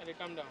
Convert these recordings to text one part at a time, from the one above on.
I dey calm down.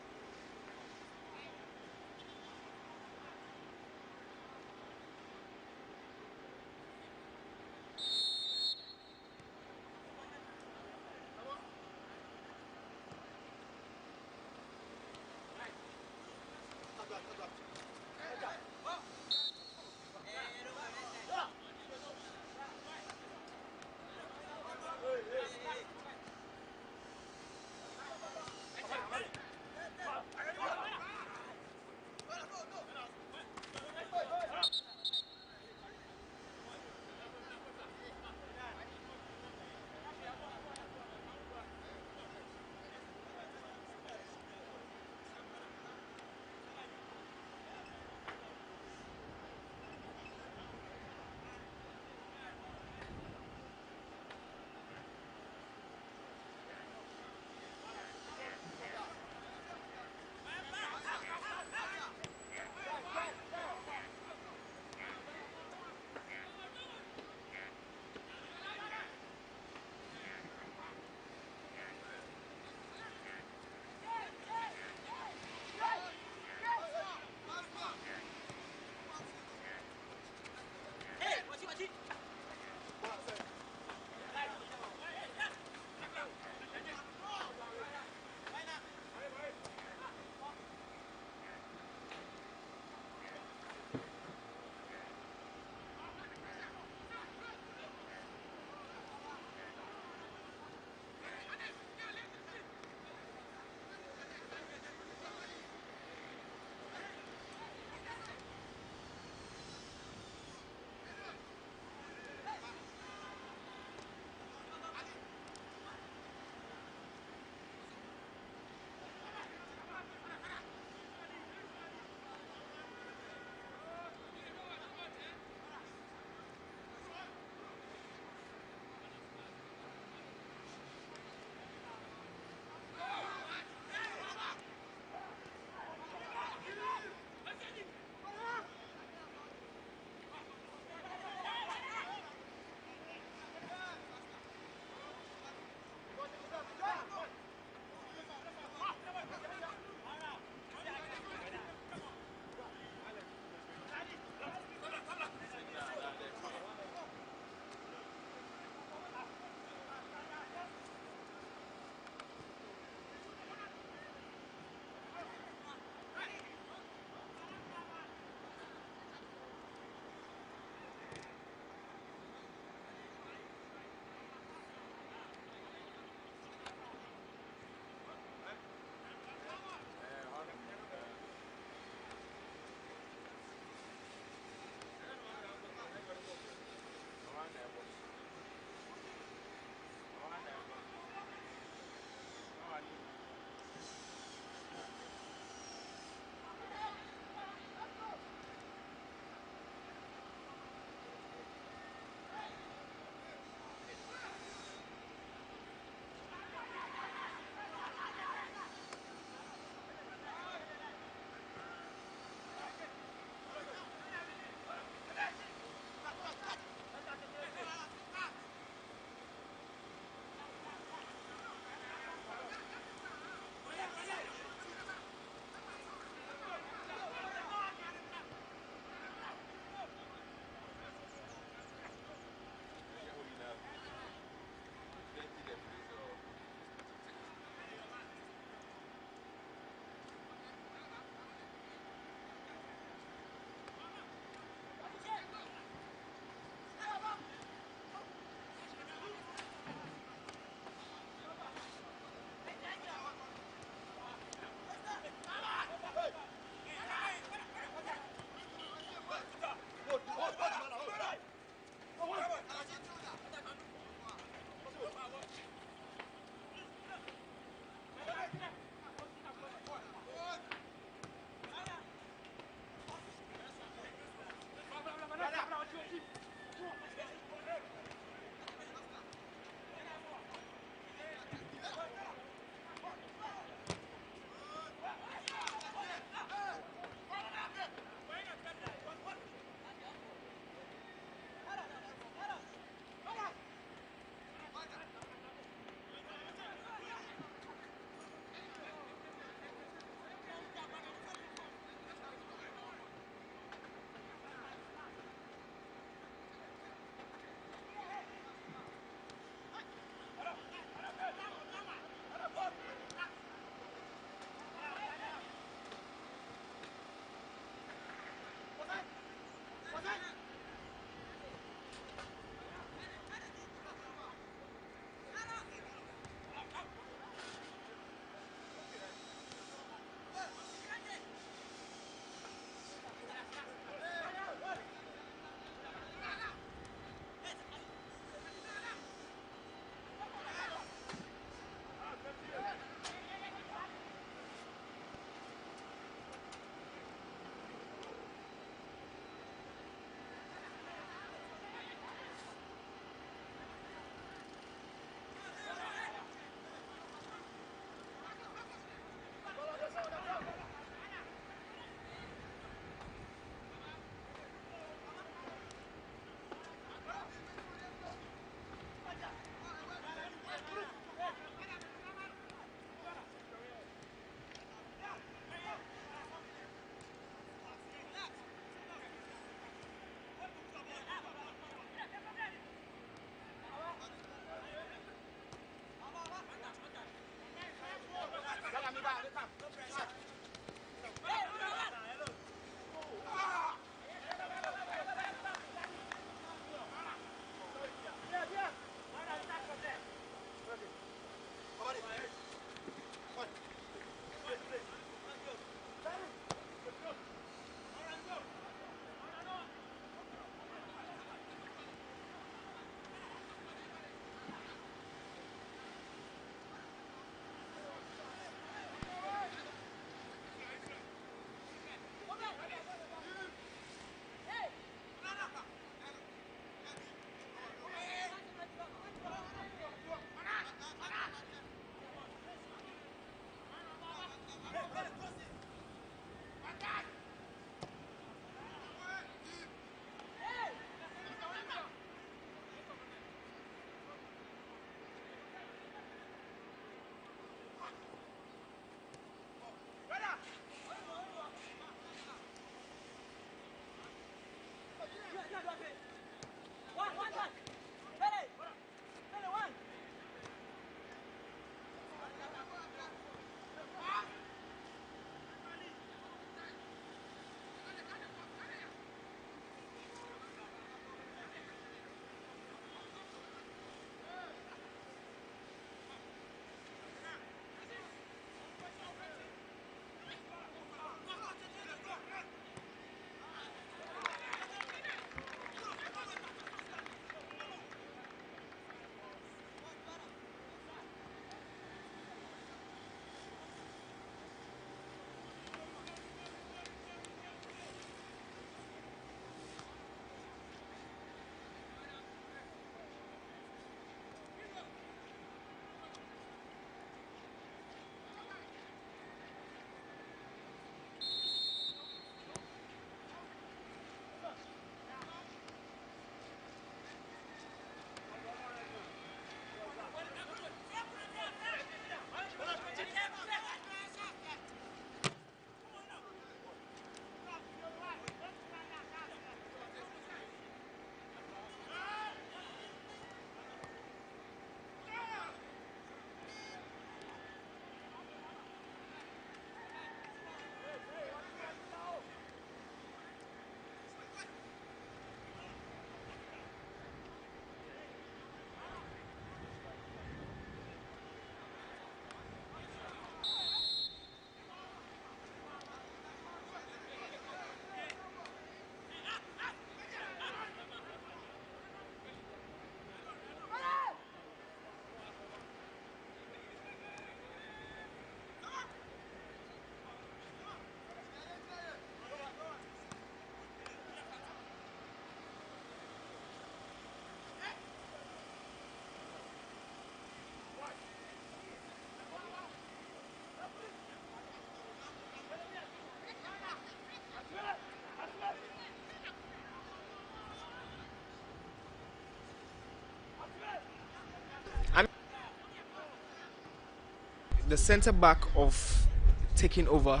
the center back of taking over,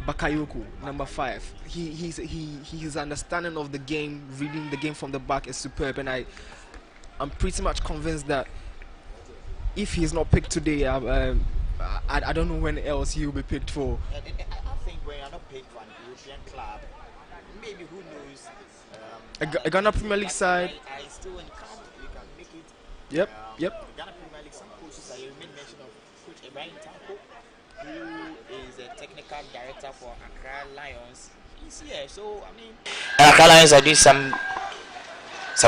Bakayoko, number 5. His understanding of the game, reading the game from the back is superb, and I'm pretty much convinced that if he's not picked today, I don't know when else he'll be picked for. I think when you're not picked for an European club, maybe who knows? A Ghana Premier League side. I still when you can make it. Yep, yep. Ghana Premier League, some coaches, I made mention of Coach Ibrahim Tanko, who is a technical director for Accra Lions. He's here, so I mean, Accra Lions are doing some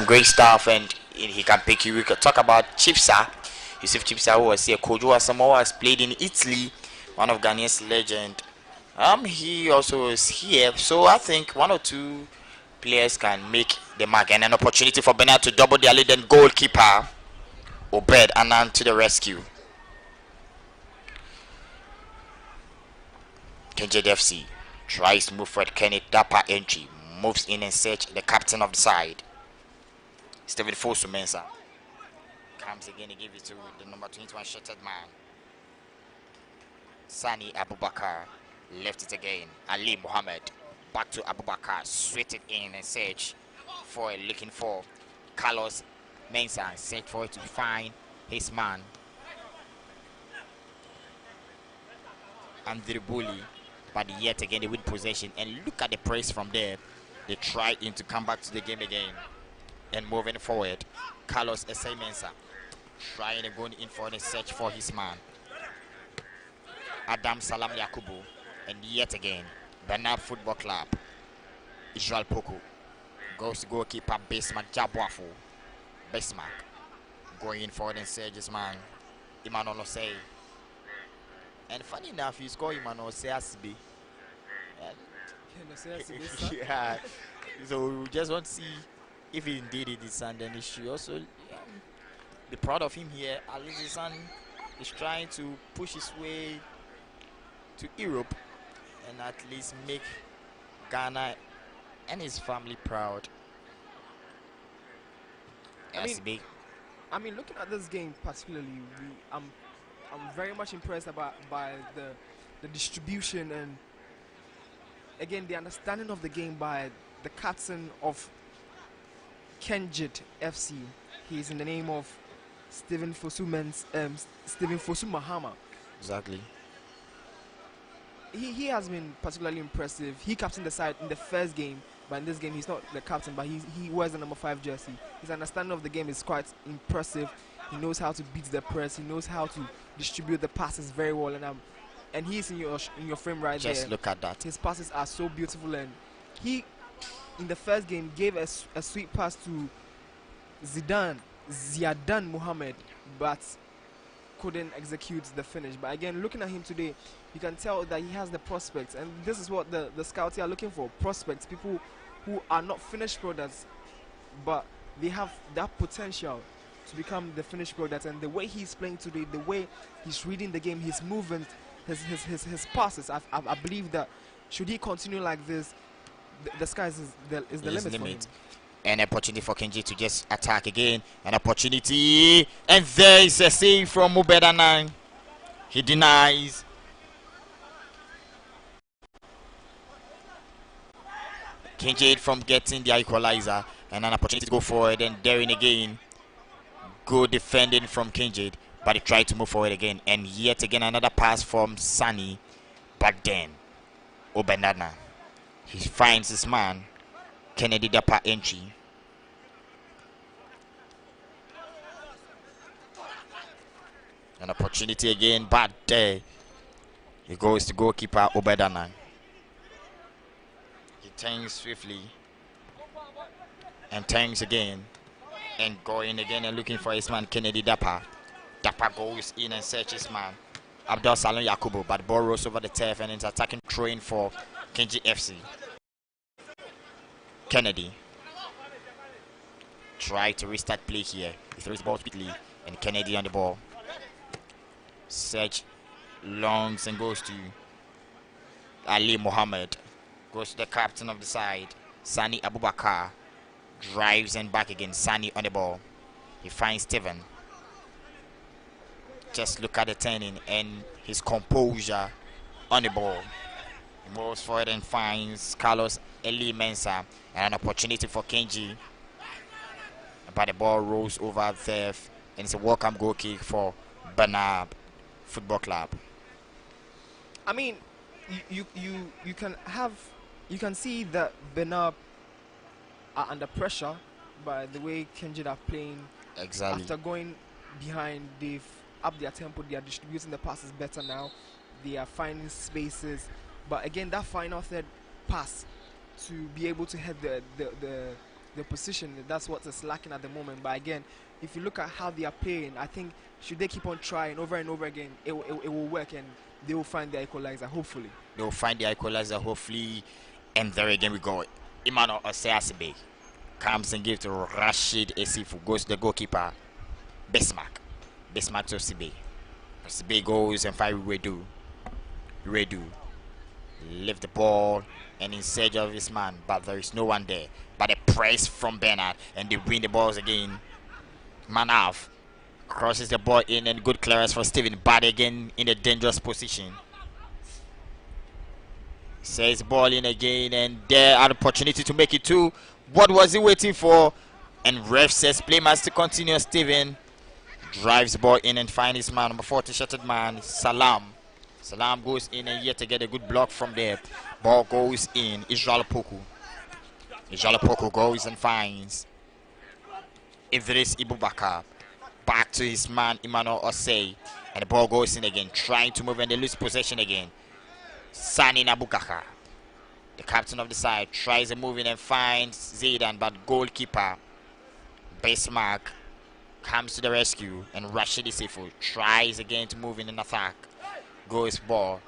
great stuff, and he can pick you. We could talk about Chipsa. Yusuf Chipsa, who was here. Kojo Asamoah has played in Italy, one of Ghanaian's legend. He also is here, so I think one or two players can make the mark, and an opportunity for Benin to double their lead. And goalkeeper Obed Anand to the rescue. Kenjed FC tries to move forward. Kenneth Dapa entry moves in and search the captain of the side, Stephen Fosu Mensah. Comes again to give it to the number 21 shattered man, Sani Abubakar. Left it again. Ali Muhammad back to Abubakar. Sweat it in and search for it, looking for Carlos Mensah. Search for it to find his man, Andrew Bully. But yet again they win possession, and look at the press from there. They try to come back to the game again and moving forward. Carlos Esai Mensah trying and going in for the search for his man, Adam Salam Yakubu. And yet again, Bernard Football Club, Israel Poku goes to goalkeeper Bismarck Jabwafu. Bismarck going in forward and search his man, Emmanuel Osei. And funny enough, he scored Emmanuel Osei Asibi. Yeah, so we just want to see if indeed it is, and then he should also be proud of him here. At least his son is trying to push his way to Europe and at least make Ghana and his family proud. I mean, looking at this game particularly, I'm very much impressed by the distribution and again the understanding of the game by the captain of Kenjit FC. He's in the name of Stephen Fosu Mahama. Exactly. He has been particularly impressive. He captained the side in the first game, but in this game he's not the captain, but he wears the number 5 jersey. His understanding of the game is quite impressive. He knows how to beat the press. He knows how to distribute the passes very well, and he's in your frame right there. Just look at that. His passes are so beautiful, and he in the first game gave a sweet pass to Ziadan Mohammed, but couldn't execute the finish. But again, looking at him today, you can tell that he has the prospects, and this is what the scouts are looking for: prospects, people who are not finished products, but they have that potential to become the finished product. And the way he's playing today, the way he's reading the game, his movement, his passes, I believe that should he continue like this, the sky is the limit for him. An opportunity for Kenji to just attack again. An opportunity. And there is a save from Mubedanan. He denies. Kenji from getting the equalizer. And an opportunity to go forward. And daring again. Good defending from Kenji. But he tried to move forward again. And yet again another pass from Sani. But then Obenana, he finds his man, Kennedy Dapa entry. An opportunity again, but there he goes to goalkeeper Obedana. He turns swiftly and turns again and going again and looking for his man Kennedy Dapa. Dapa goes in and searches man Abdul Salam Yakubu, but the ball rolls over the turf and it's attacking throwing for Kenji FC. Kennedy try to restart play here. He throws the ball quickly and Kennedy on the ball. Search longs and goes to Ali Mohammed. Goes to the captain of the side, Sani Abubakar. Drives and back again. Sani on the ball. He finds Steven. Just look at the turning and his composure on the ball. He moves forward and finds Carlos Eli Mensah, and an opportunity for Kenji. But the ball rolls over there, and it's a welcome goal kick for Bernard Football Club. I mean, you can see that Bernard are under pressure by the way Kenji are playing. Exactly. After going behind, they've upped their tempo. They are distributing the passes better now. They are finding spaces. But again, that final third pass to be able to head the position, that's what is lacking at the moment. But again, if you look at how they are playing, I think should they keep on trying over and over again, it will work, and they will find their equalizer, hopefully. They will find the equalizer, hopefully. And there again we go. Emmanuel Oseasibe comes and gives to Rashid Esifu. Goes to the goalkeeper, Bismarck. Bismarck to Osibe. Osibe goes and finds Redu. Lift the ball and in search of his man, but there is no one there. But a press from Bernard, and they win the balls again. Manav crosses the ball in, and good clearance for Steven, but again in a dangerous position. Says ball in again, and there an opportunity to make it two. What was he waiting for? And ref says play must continue. Steven drives the ball in and finds his man, number 40 shirted man, Salam. Salam goes in, and yet to get a good block from there. Ball goes in. Israel Poku goes and finds Idris Ibubakar. Back to his man Emmanuel Osei, and the ball goes in again, trying to move, and they lose possession again. Sani Nabukaka, the captain of the side, tries a move in and finds Zaidan, but goalkeeper Bismarck comes to the rescue, and Rashid Isifu tries again to move in an attack. Goes ball,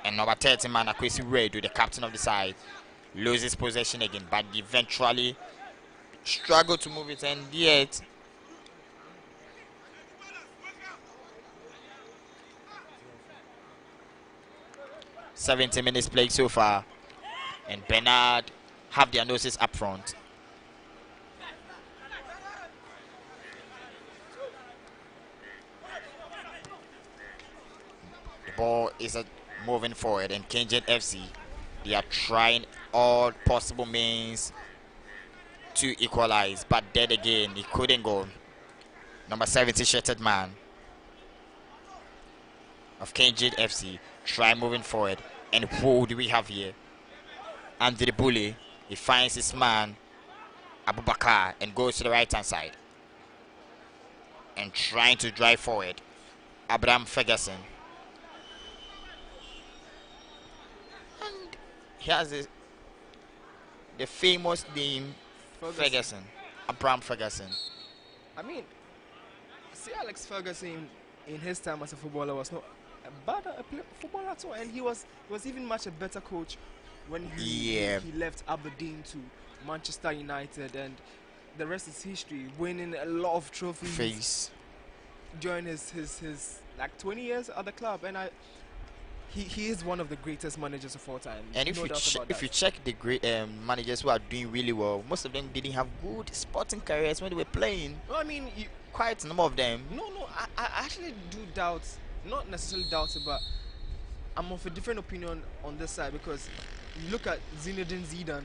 and number 30 man Akwesi Redu, the captain of the side, loses possession again, but eventually struggle to move it, and yet 70 minutes played so far, and Bernard have their noses up front. The ball is moving forward, and Kenjan FC, they are trying all possible means to equalize, but dead again, he couldn't go. Number 70 shirted man of Kenjan FC try moving forward, and who do we have here? Andy the Bully, he finds his man Abubakar and goes to the right hand side and trying to drive forward. Abraham Ferguson, and he has the famous name Ferguson. Abraham Ferguson. I mean, see, Alex Ferguson in his time as a footballer was not a bad footballer at all, and he was even much a better coach when he left Aberdeen to Manchester United, and the rest is history. Winning a lot of trophies during his like 20 years at the club, and he is one of the greatest managers of all time. And if you check the great managers who are doing really well, most of them didn't have good sporting careers when they were playing. No, I mean, quite a number of them. No, I actually do doubt, not necessarily doubt it, but I'm of a different opinion on this side, because you look at Zinedine Zidane,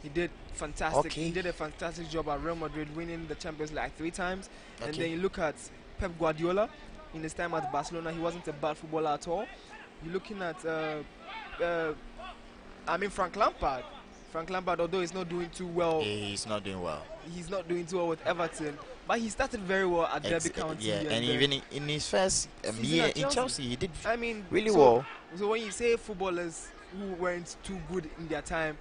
he did fantastic. Okay. He did a fantastic job at Real Madrid, winning the Champions League like 3 times. Okay. And then you look at Pep Guardiola, in his time at Barcelona, he wasn't a bad footballer at all. You're looking at, Frank Lampard. Frank Lampard, although he's not doing too well. He's not doing well. He's not doing too well with Everton, but he started very well at Derby County. Yeah, and even in his first year in Chelsea, he did really well. So when you say footballers who weren't too good in their time,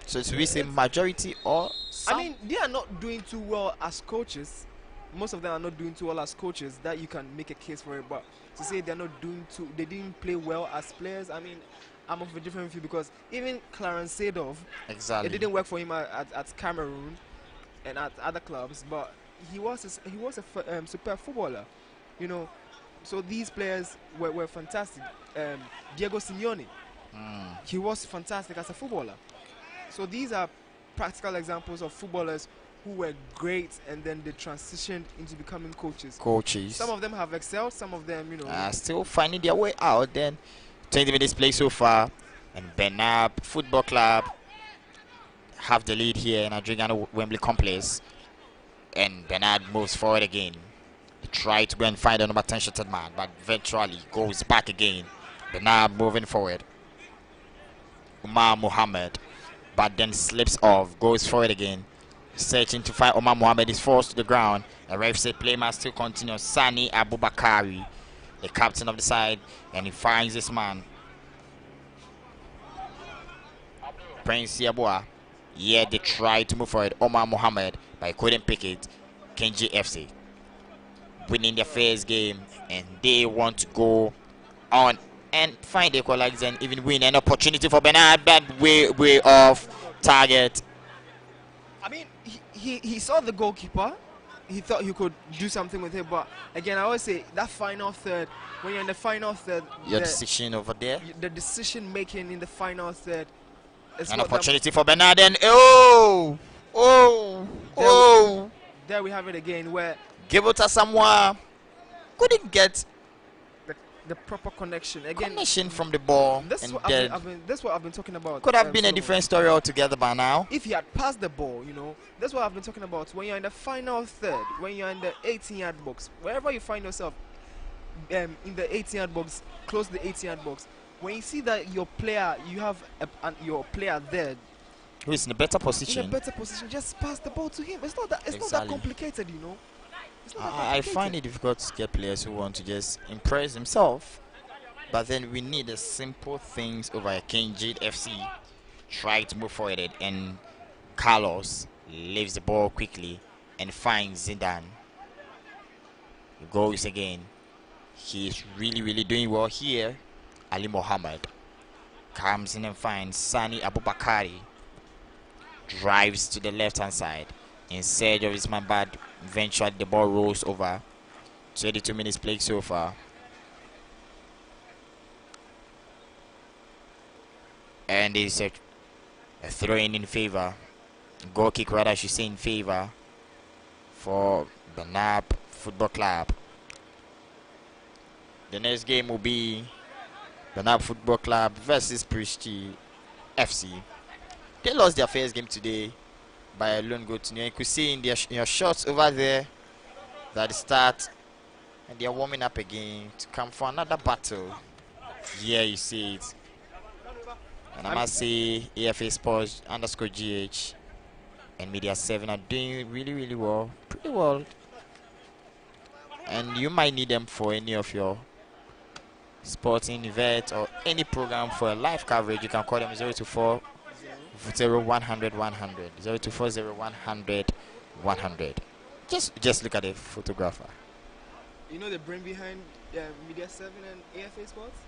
so should we say majority or some? I mean, they are not doing too well as coaches. Most of them are not doing too well as coaches. That you can make a case for it, but to say they're not doing they didn't play well as players, I mean, I'm of a different view, because even Clarence Seedorf, it didn't work for him at Cameroon and at other clubs, but he was a super footballer, you know. So these players were fantastic. Diego Simeone, he was fantastic as a footballer. So these are practical examples of footballers who were great and then they transitioned into becoming coaches. Coaches Some of them have excelled, some of them, still finding their way out. Then 20 minutes play so far, and Bernard Football Club have the lead here in Adriano Wembley Complex. And Bernard moves forward again. He tried to go and find the number 10 shotted man, but eventually goes back again. Bernard moving forward. Umar Mohammed, but then slips off, goes forward again. Searching to find Omar Mohammed, is forced to the ground. The ref said play must still continue. Sani Abubakari, the captain of the side, and he finds this man. Prince Yabua. Yeah, they tried to move forward. Omar Mohammed, but he couldn't pick it. Kenji FC winning their first game, and they want to go on and find the equalizer and even win. An opportunity for Bernard, but way off target. I mean, he saw the goalkeeper. He thought he could do something with it, but again, I always say that final third, when you're in the final third, Your decision over there. The decision making in the final third. An opportunity for Bernard, and oh, there we have it again, where give it to someone couldn't get the proper connection again. Connection from the ball. That's what I've been talking about. Could have been a different story altogether by now. If he had passed the ball, that's what I've been talking about. When you're in the final third, when you're in the 18-yard box, wherever you find yourself, in the 18-yard box, close to the 18-yard box, when you see that your player, you have your player there who is in a better position. Just pass the ball to him. It's not that. It's not that complicated, It's not that I find it difficult to get players who want to just impress themselves, but then we need the simple things over at Kenji FC. Try to move forward, and Carlos leaves the ball quickly and finds Zidane. He goes again. He's really doing well here. Ali Mohammed comes in and finds Sani Abubakari. Drives to the left hand side in search of his man, but eventually the ball rolls over. 22 minutes played so far, and it's a throw-in favor, goal kick rather I should say, in favor for Bernard Football Club. The next game will be Bernard Football Club versus Presti FC. They lost their first game today by a lone goal to nil. You could see in your shots over there that they start and they are warming up again to come for another battle. Yeah, you see it. And I must say AFA Sports _GH and MEDIA7 are doing really well, pretty well. And you might need them for any of your sporting event or any program for a live coverage. You can call them 024 0100 100 0240 100 100. Just look at the photographer. You know the brain behind MEDIA7 and AFA Sports?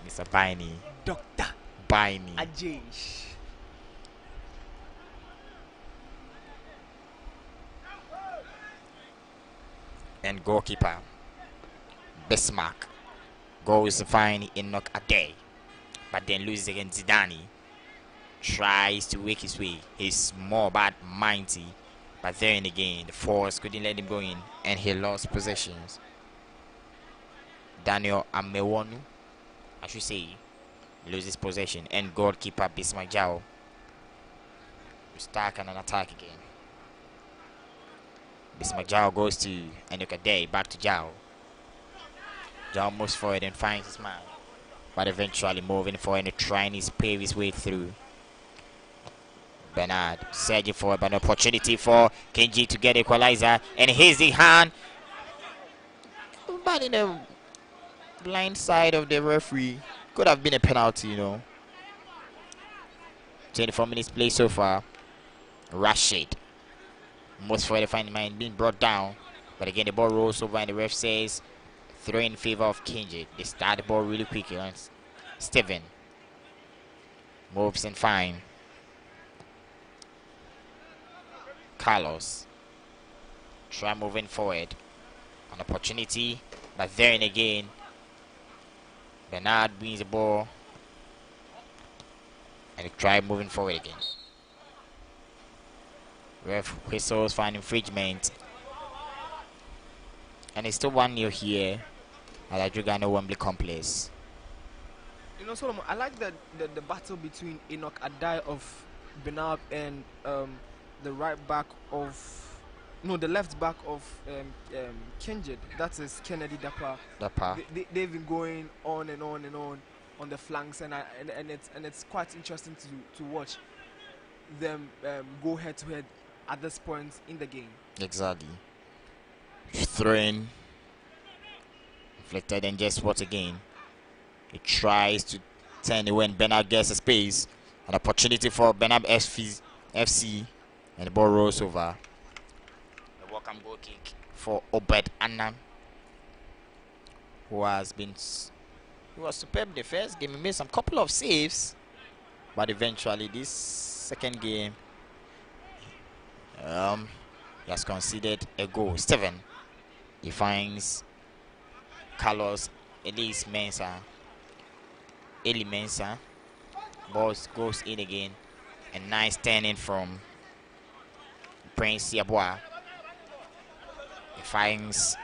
Mr. Baini. Dr. Baini. Ajesh. And goalkeeper Bismarck goes to find Enoch Ade, but then loses against Zidane. Tries to wake his way. He's small but mighty, but then again the force couldn't let him go in, and he lost possessions. Daniel Amewonu, I should say, loses possession, and goalkeeper Bismarck Jao start an attack again. Bismarck Jao goes to Enoch Ade, back to Jao. Jao moves forward and finds his man, but eventually moving forward and trying to pave his way through. Bernard surging forward, but an opportunity for Kenji to get equalizer, and here's the hand, but in the blind side of the referee. Could have been a penalty, 24 minutes play so far. Rashid most forward to find the man being brought down, but again the ball rolls over and the ref says throw in favor of Kenji. They start the ball really quickly. Steven moves and fine. Carlos try moving forward, an opportunity, but there and again Bernard wins the ball and he try moving forward again. Ref whistles for an infringement. And it's still 1-0 here at Adriano Wembley Complex. You know, Solomon, I like the battle between Enoch Adai of Benab and the right back of the left back of Kenjid. That is Kennedy Dapa. They've been going on and on and on the flanks, and it's quite interesting to watch them go head to head at this point in the game. Exactly. Throwing inflicted and just what again? He tries to turn away when Bernard gets a space. An opportunity for Bernard FC, and the ball rolls over. A welcome goal kick for Obed Annan, who was superb in the first game. He made some couple of saves, but eventually this second game, he has conceded a goal. Steven, he finds Carlos Eli Mensah. Ball goes in again. A nice turning from Prince Yabwa. He finds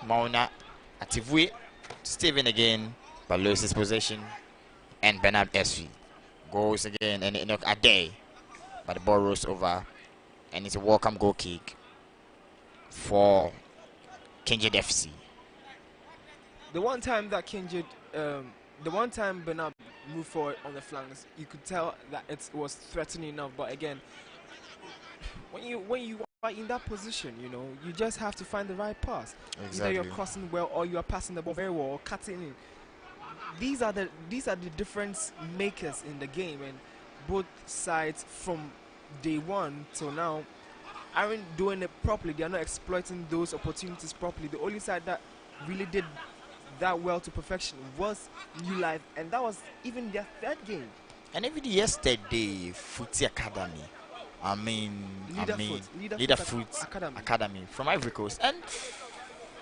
Mauna Ativui. Steven again, but loses possession. And Bernard SV goes again, and Enoch Ade, but the ball rolls over, and it's a welcome goal kick for Kinjid FC. The one time that the one time Bernard moved forward on the flanks, you could tell that it was threatening enough. But again, when you are in that position, you just have to find the right pass. Exactly. Either you're crossing well, or you are passing the ball very well, or cutting in. These are the difference makers in the game, and both sides from day one till now aren't doing it properly. They are not exploiting those opportunities properly. The only side that really did that well to perfection was New Life, and that was even their third game. And even yesterday, Footy Academy. Leader Foot Academy from Ivory Coast, and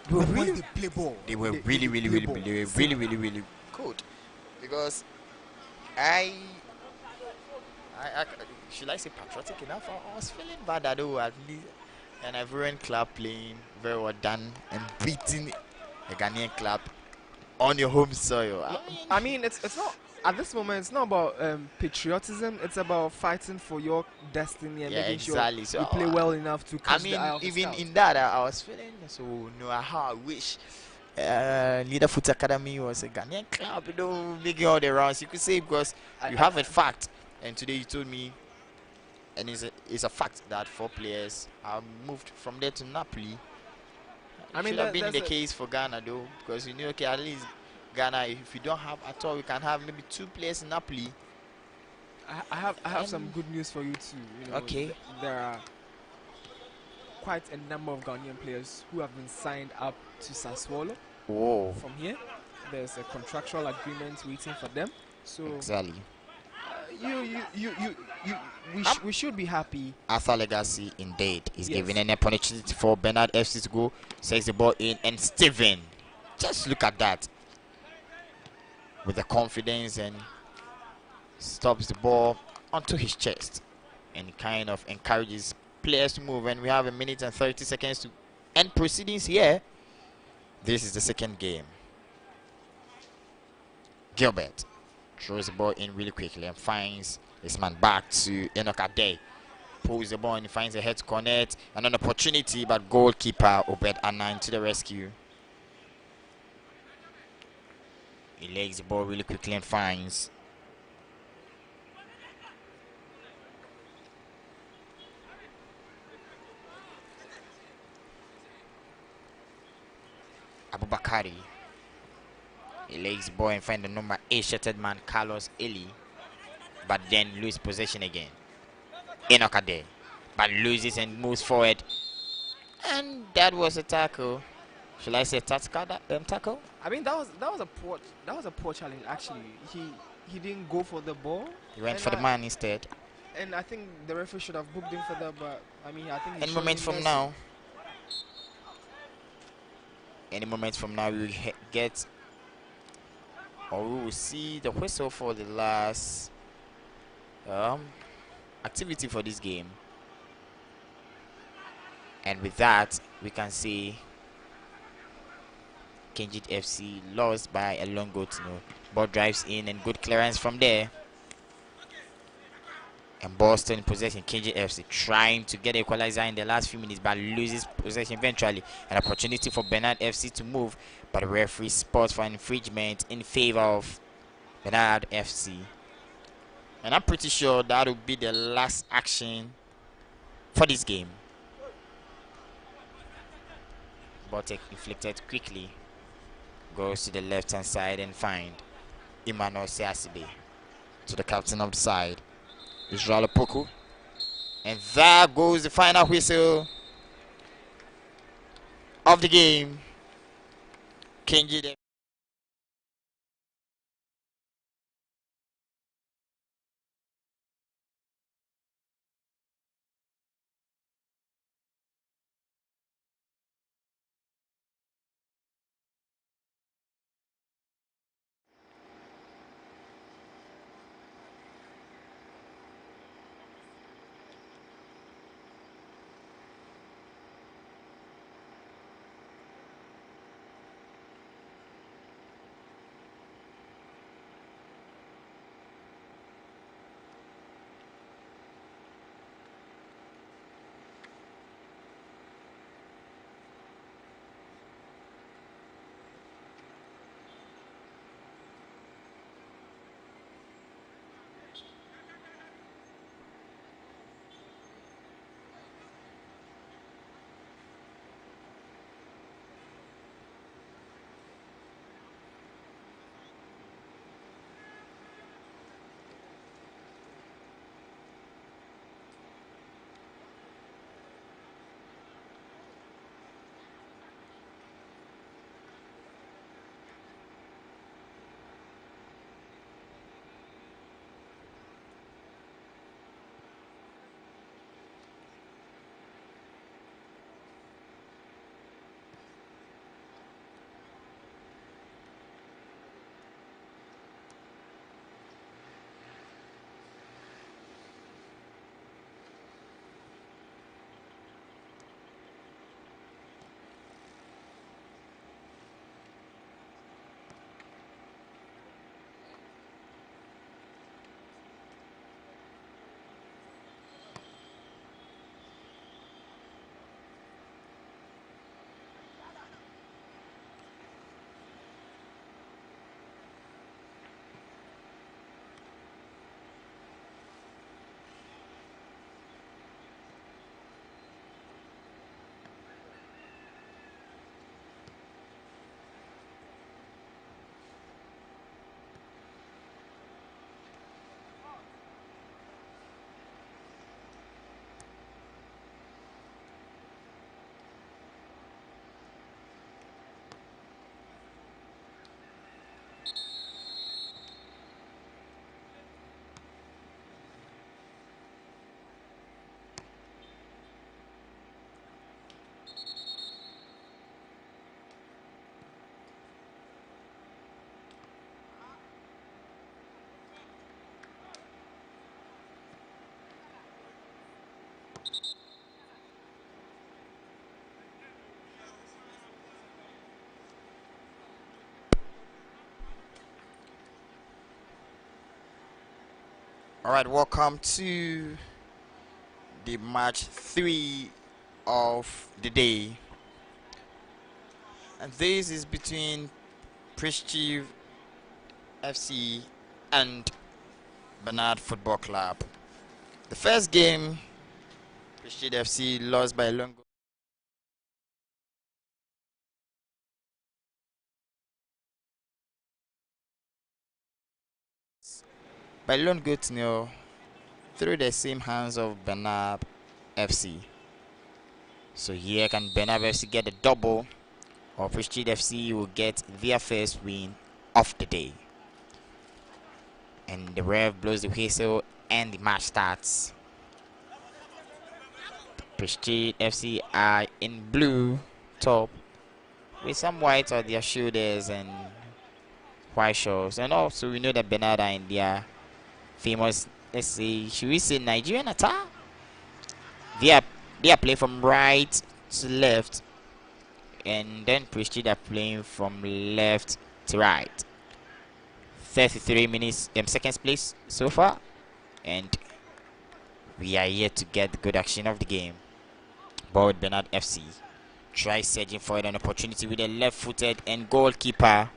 they were really good. Because I should I say patriotic enough? I was feeling bad that at least an Ivorian club playing very well done and beating a Ghanaian club on your home soil. I mean, it's not at this moment. It's not about patriotism. It's about fighting for your destiny and making sure you play well enough to catch the eye of the even scout. in that, I was feeling so. How I wish Leader Foot Academy was a Ghanaian club, making all the rounds. You could say, because you have a fact, and today you told me, and it's a fact that 4 players are moved from there to Napoli. I mean, should have been the case for Ghana though, because okay, at least Ghana, if you don't have at all, we can have maybe 2 players in Napoli. I have some good news for you too. Okay. There are quite a number of Ghanaian players who have been signed up to Sassuolo. Whoa. From here, there's a contractual agreement waiting for them. So exactly. We should be happy. Arthur Legacy indeed is giving an opportunity for Bernard FC to go, says the ball in, and Steven, just look at that, with the confidence, and stops the ball onto his chest, and kind of encourages players to move. And we have 1 minute and 30 seconds to end proceedings here. This is the second game. Gilbert throws the ball in really quickly and finds this man back to Enoch Ade. Pulls the ball and finds a head to connect. And an opportunity, but goalkeeper Obed Annan to the rescue. He legs the ball really quickly and finds Abubakari. He legs the ball and finds the number 8 shattered man Carlos Eli, but then lose possession again. Enoch Ade, but loses and moves forward, and that was a tackle. Shall I say tackle? I mean, that was a poor challenge actually. He didn't go for the ball. He went for the man instead. And I think the referee should have booked him for that. But I mean, I think any moment from now, we will get, or we will see the whistle for the last activity for this game. And with that, we can see Kenjit FC lost by a long goal to nil. Ball drives in and good clearance from there. And ball still in possession. Kenjit FC trying to get an equalizer in the last few minutes, but loses possession eventually. An opportunity for Bernard FC to move, but the referee spots for an infringement in favor of Bernard FC. And I'm pretty sure that will be the last action for this game. Botek inflicted quickly. Goes to the left hand side and find Emmanuel Siasibe to the captain of the side, Israel Poku. And there goes the final whistle of the game. Kenji. All right, welcome to the match 3 of the day. And this is between Prishchiv FC and Bernard Football Club. The first game, Prishchiv FC lost by a long goal. By lone goal to nil through the same hands of Bernard FC. So here can Bernard FC get a double, or Prishchiv FC will get their first win of the day. And the ref blows the whistle and the match starts. Prishchiv FC are in blue top with some white on their shoulders and white shorts. And also we know that Bernard are in their famous let's see, should we say Nigerian attack? They are playing from right to left, and then Prestige are playing from left to right. 33 minutes, seconds place so far, and we are here to get the good action of the game. Ball with Bernard FC. Try surging for an opportunity with a left-footed and goalkeeper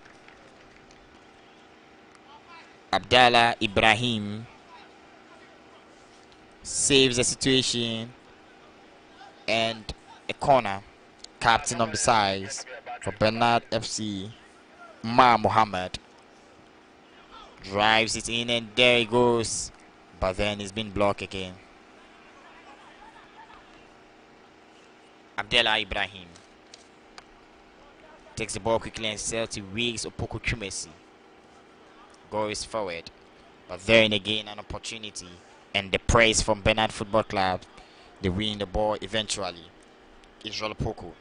Abdallah Ibrahim saves the situation, and a corner. Captain of the sides for Bernard FC, Ma Mohammed, drives it in, and there he goes, but then he's been blocked again. Abdallah Ibrahim takes the ball quickly and sells to Wiggs Opoko Kumesi. Goes forward, but then again an opportunity, and the praise from Bernard Football Club. They win the ball eventually. Israel Opoko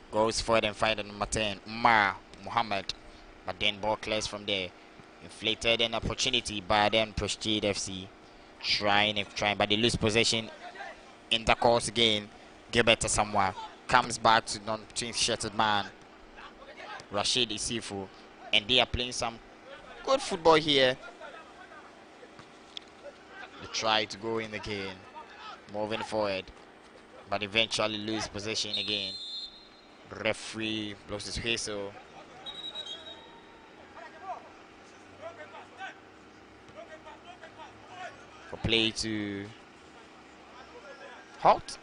goes forward and finds number 10, Ma Muhammad, but then ball clears from there. Inflated an opportunity by then Prestige FC, trying, but they lose possession. Intercourse again. Gilbert Asamoah comes back to non-twin-shirted man Rashid Isifu, and they are playing some good football here. They try to go in again, moving forward, but eventually lose possession again. Referee blows his whistle. For play to halt.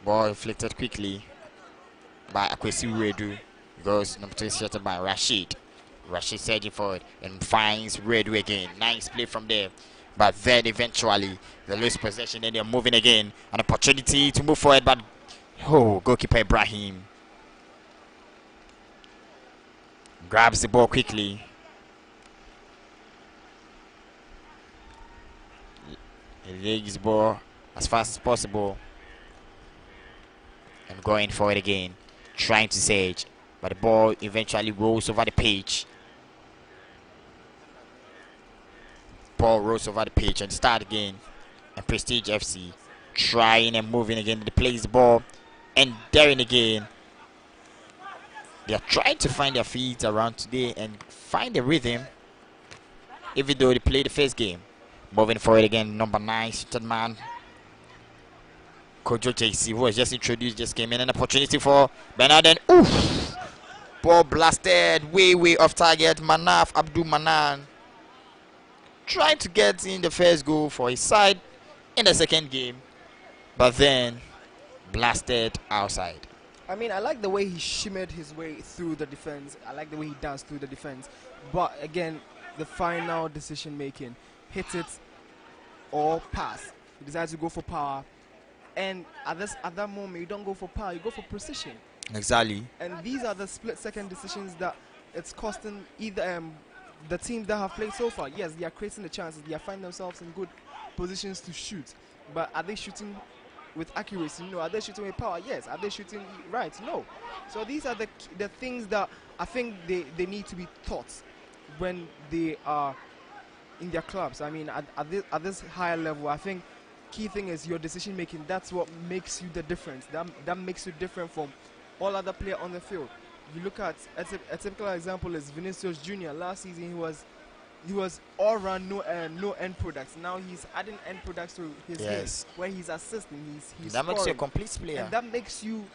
Ball inflicted quickly by Akwesi Redu. Goes number 2 shot by Rashid. Rashid surging forward and finds Redu again. Nice play from there. But then eventually they lose possession and they're moving again. An opportunity to move forward, but goalkeeper Ibrahim grabs the ball quickly. He legs the ball as fast as possible and going forward again, trying to sage, but the ball eventually rolls over the pitch. Ball rolls over the pitch and start again. And Prestige FC trying and moving again. They place the ball and daring again. They are trying to find their feet around today and find the rhythm, even though they played the first game. Moving forward again, number 9, shooting man Kojo JC, who was just introduced, just came in. An opportunity for Bernard, and oof! Ball blasted way off target. Manaf Abdul Manan trying to get in the first goal for his side in the second game, but then blasted outside. I mean, I like the way he shimmered his way through the defense. I like the way he danced through the defense. But again, the final decision making, hit it or pass. He decides to go for power. And at that moment, you don't go for power, you go for precision. Exactly. And these are the split-second decisions that it's costing either the teams that have played so far. Yes, they are creating the chances. They are finding themselves in good positions to shoot. But are they shooting with accuracy? No. Are they shooting with power? Yes. Are they shooting right? No. So these are the things that I think they need to be taught when they are in their clubs. I mean, at this higher level, I think key thing is your decision making. That's what makes you the difference. That makes you different from all other players on the field. You look at a typical example is Vinicius Jr. Last season he was all round no end products. Now he's adding end products to his game where he's assisting. He's that scoring. makes you a complete player, and that makes you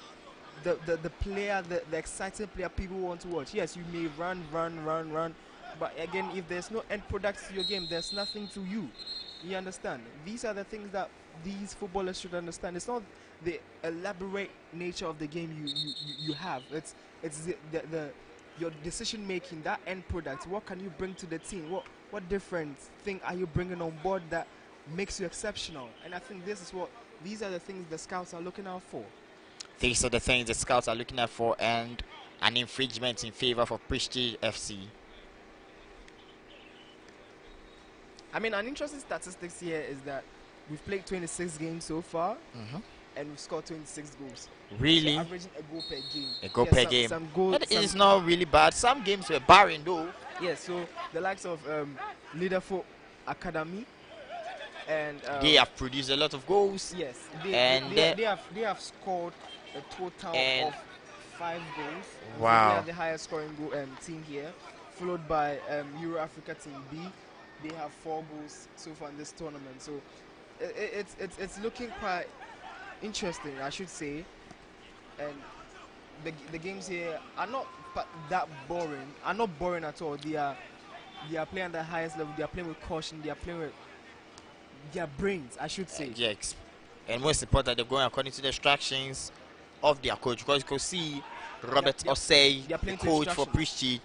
the player, the exciting player people want to watch. Yes, you may run, but again, if there's no end products to your game, there's nothing to you. You understand? These are the things that these footballers should understand. It's not the elaborate nature of the game you have. It's the your decision making, that end product. What can you bring to the team? What different thing are you bringing on board that makes you exceptional? And I think these are the things the scouts are looking out for. These are the things the scouts are looking out for, and an infringement in favor for Prestige FC. I mean, an interesting statistics here is that we've played 26 games so far, and we scored 26 goals. Really? So averaging a goal per game. A goal Yes, per game. Some goals. That is not really bad. Some games were barren though. Yes, so the likes of Leaderful Academy and They have produced a lot of goals. yes, they have scored a total of 5 goals. Wow. So they are the highest scoring team here, followed by Euro Africa Team B. They have 4 goals so far in this tournament. So it's looking quite interesting, I should say. And the games here are not that boring. Are not boring at all. They are playing at the highest level. They are playing with caution. They are playing with their brains, I should say. Yes. And most important, they're going according to the instructions of their coach. Because you can see Robert Osei, the coach for Prestige,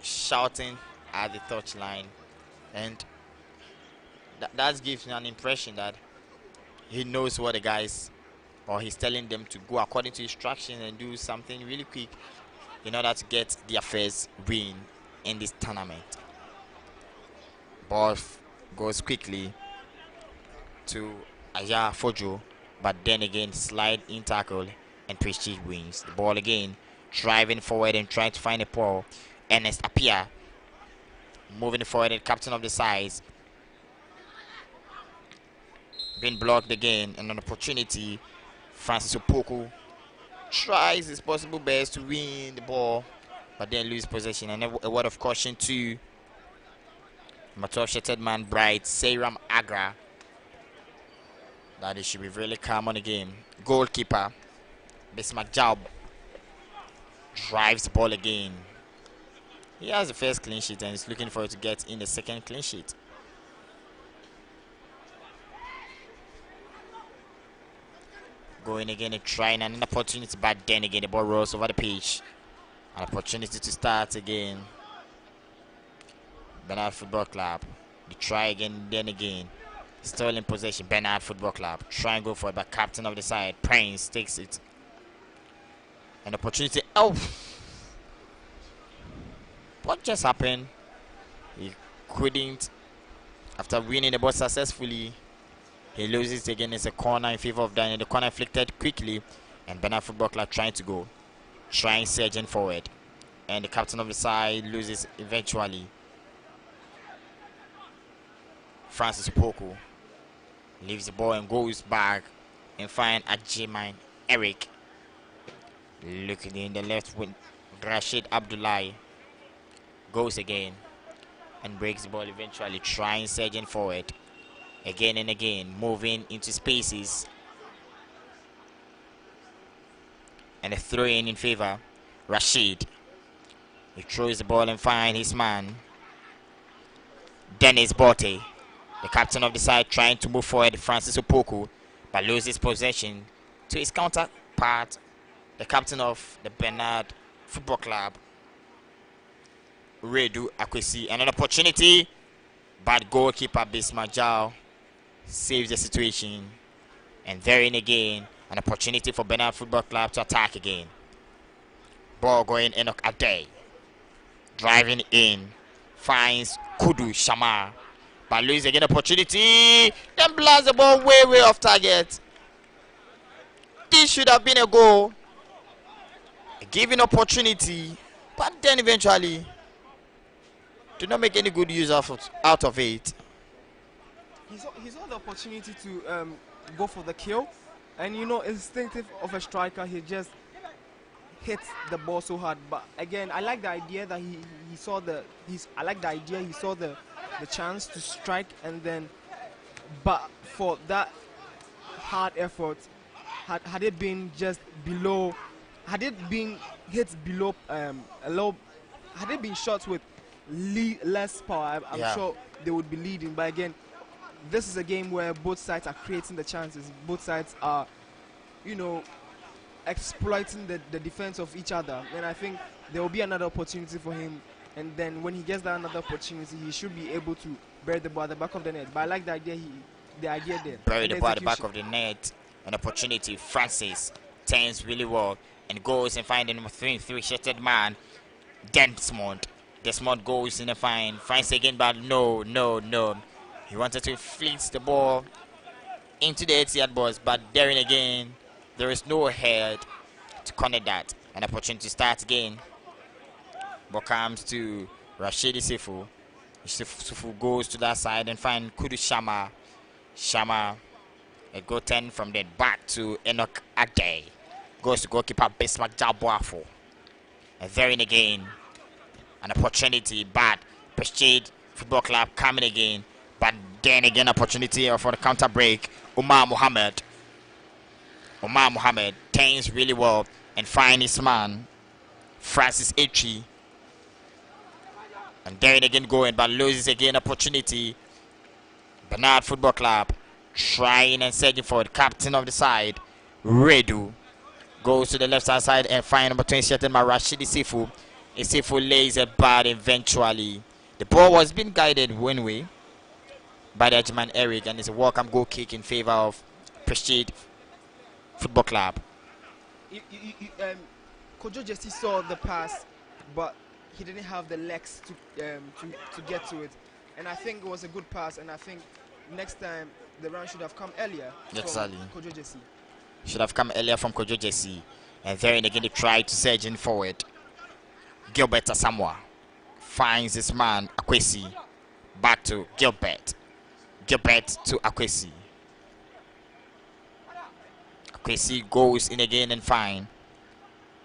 shouting at the touchline. And that gives me an impression that he knows what the guys, or he's telling them to go according to instructions and do something really quick in order to get their first win in this tournament. Ball goes quickly to Aya Fojo, but then again slide in tackle and Prestige wins. The ball again, driving forward and trying to find a ball. Ernest Apia moving forward, and captain of the sides. Been blocked again, and an opportunity. Francis Opoku tries his possible best to win the ball, but then lose possession. And a word of caution to Matov Shetted Man Bright, Seiram Agra, that he should be really calm on the game. Goalkeeper Bismarck Jaub drives the ball again. He has the first clean sheet and is looking forward to get in the second clean sheet. Going again and trying an opportunity, but then again the ball rolls over the pitch. An opportunity to start again. Bernard Football Club. They try again, then again. Still in possession. Bernard Football Club. Try and go for it, but captain of the side, Prince, takes it. An opportunity. Oh! What just happened? He couldn't. After winning the ball successfully, he loses again. It's a corner in favor of Daniel. The corner inflicted quickly, and Bernard Football Club trying to go. Trying surging forward. And the captain of the side loses eventually. Francis Opoku leaves the ball and goes back and finds Ajiman Eric. Looking in the left with Rashid Abdullahi. Goes again and breaks the ball eventually, trying surging forward again and again, moving into spaces, and a throw in favor Rashid. He throws the ball and finds his man Dennis Botte, the captain of the side, trying to move forward. Francis Opoku, but loses possession to his counterpart, the captain of the Bernard Football Club, Redu Akwesi. And an opportunity, but goalkeeper Bismarck Jao saves the situation. And therein again, an opportunity for Bernard Football Club to attack again. Ball going Enoch Ade. Driving in, finds Kudu Shamar, but loses again opportunity. Then blasts the ball way off target. This should have been a goal. A given opportunity, but then eventually did not make any good use out of it. He saw the opportunity to go for the kill, and you know, instinctive of a striker, he just hits the ball so hard. But again, I like the idea that he saw the chance to strike, and then, but for that hard effort, had it been just below, had it been hit below a low, had it been shots with less power, I'm sure they would be leading. But again, this is a game where both sides are creating the chances. Both sides are, you know, exploiting the defense of each other. And I think there will be another opportunity for him. And then when he gets that another opportunity, he should be able to bury the ball at the back of the net. But I like the idea there. Bury the ball at the back of the net. An opportunity. Francis turns really well and goes and finds the number 3-shirted man, Desmond. Desmond goes in the finds again, but no. He wanted to fleet the ball into the 80-yard box, but daring again, there is no head to connect that. An opportunity to start again. Ball comes to Rashidi Sifu. Sifu goes to that side and find Kudu Shama. Shama, a go 10 from there back to Enoch Ade. Goes to goalkeeper Bismarck Jabuafo. And there in again, an opportunity, but Prestige Football Club coming again. But then again, opportunity for the counter break. Umar Mohammed turns really well and finds his man, Francis Echi. And there again going, but loses again opportunity. Bernard Football Club trying and searching for the captain of the side. Redu goes to the left hand side and finds between Shetan Rashidi Sifu. Sifu lays it bad eventually. The ball was being guided one way by the Edgeman Eric, and it's a welcome goal kick in favor of Prestige Football Club. Kojo Jesse saw the pass, but he didn't have the legs to get to it. And I think it was a good pass, and I think next time the run should have come earlier Exactly. from Kojo Jesse. Should have come earlier from Kojo Jesse. And then again they tried to surge in forward. Gilbert Asamoah finds his man Akwesi. Back to Gilbert. Gilbert to Akwesi. Akwesi goes in again and finds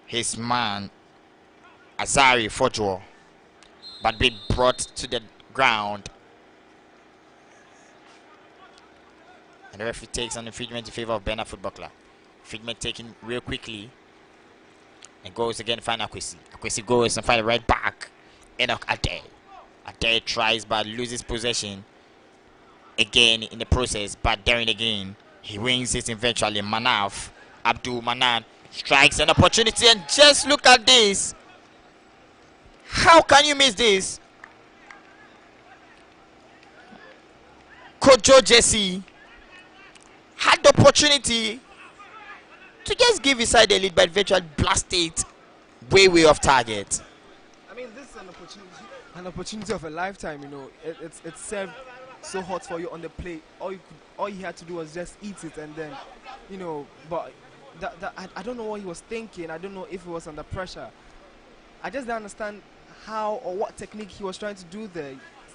his man Azari Fojo, but being brought to the ground. And the referee takes an infringement in favor of Bernard Football Club. Infringement taken real quickly. And goes again to find Akwesi. Akwesi goes and finds the right back. Enoch Ade. Ade tries but loses possession again in the process. But daring again, he wins it eventually. Manaf, Abdul Manan strikes an opportunity, and just look at this. How can you miss this? Kojo Jesse had the opportunity to just give his side a lead, but eventually blast it way off target. I mean, this is an opportunity of a lifetime. You know, it's served so hot for you on the plate. All you had to do was just eat it, and then, you know. But I don't know what he was thinking. I don't know if he was under pressure. I just don't understand how or what technique he was trying to do there.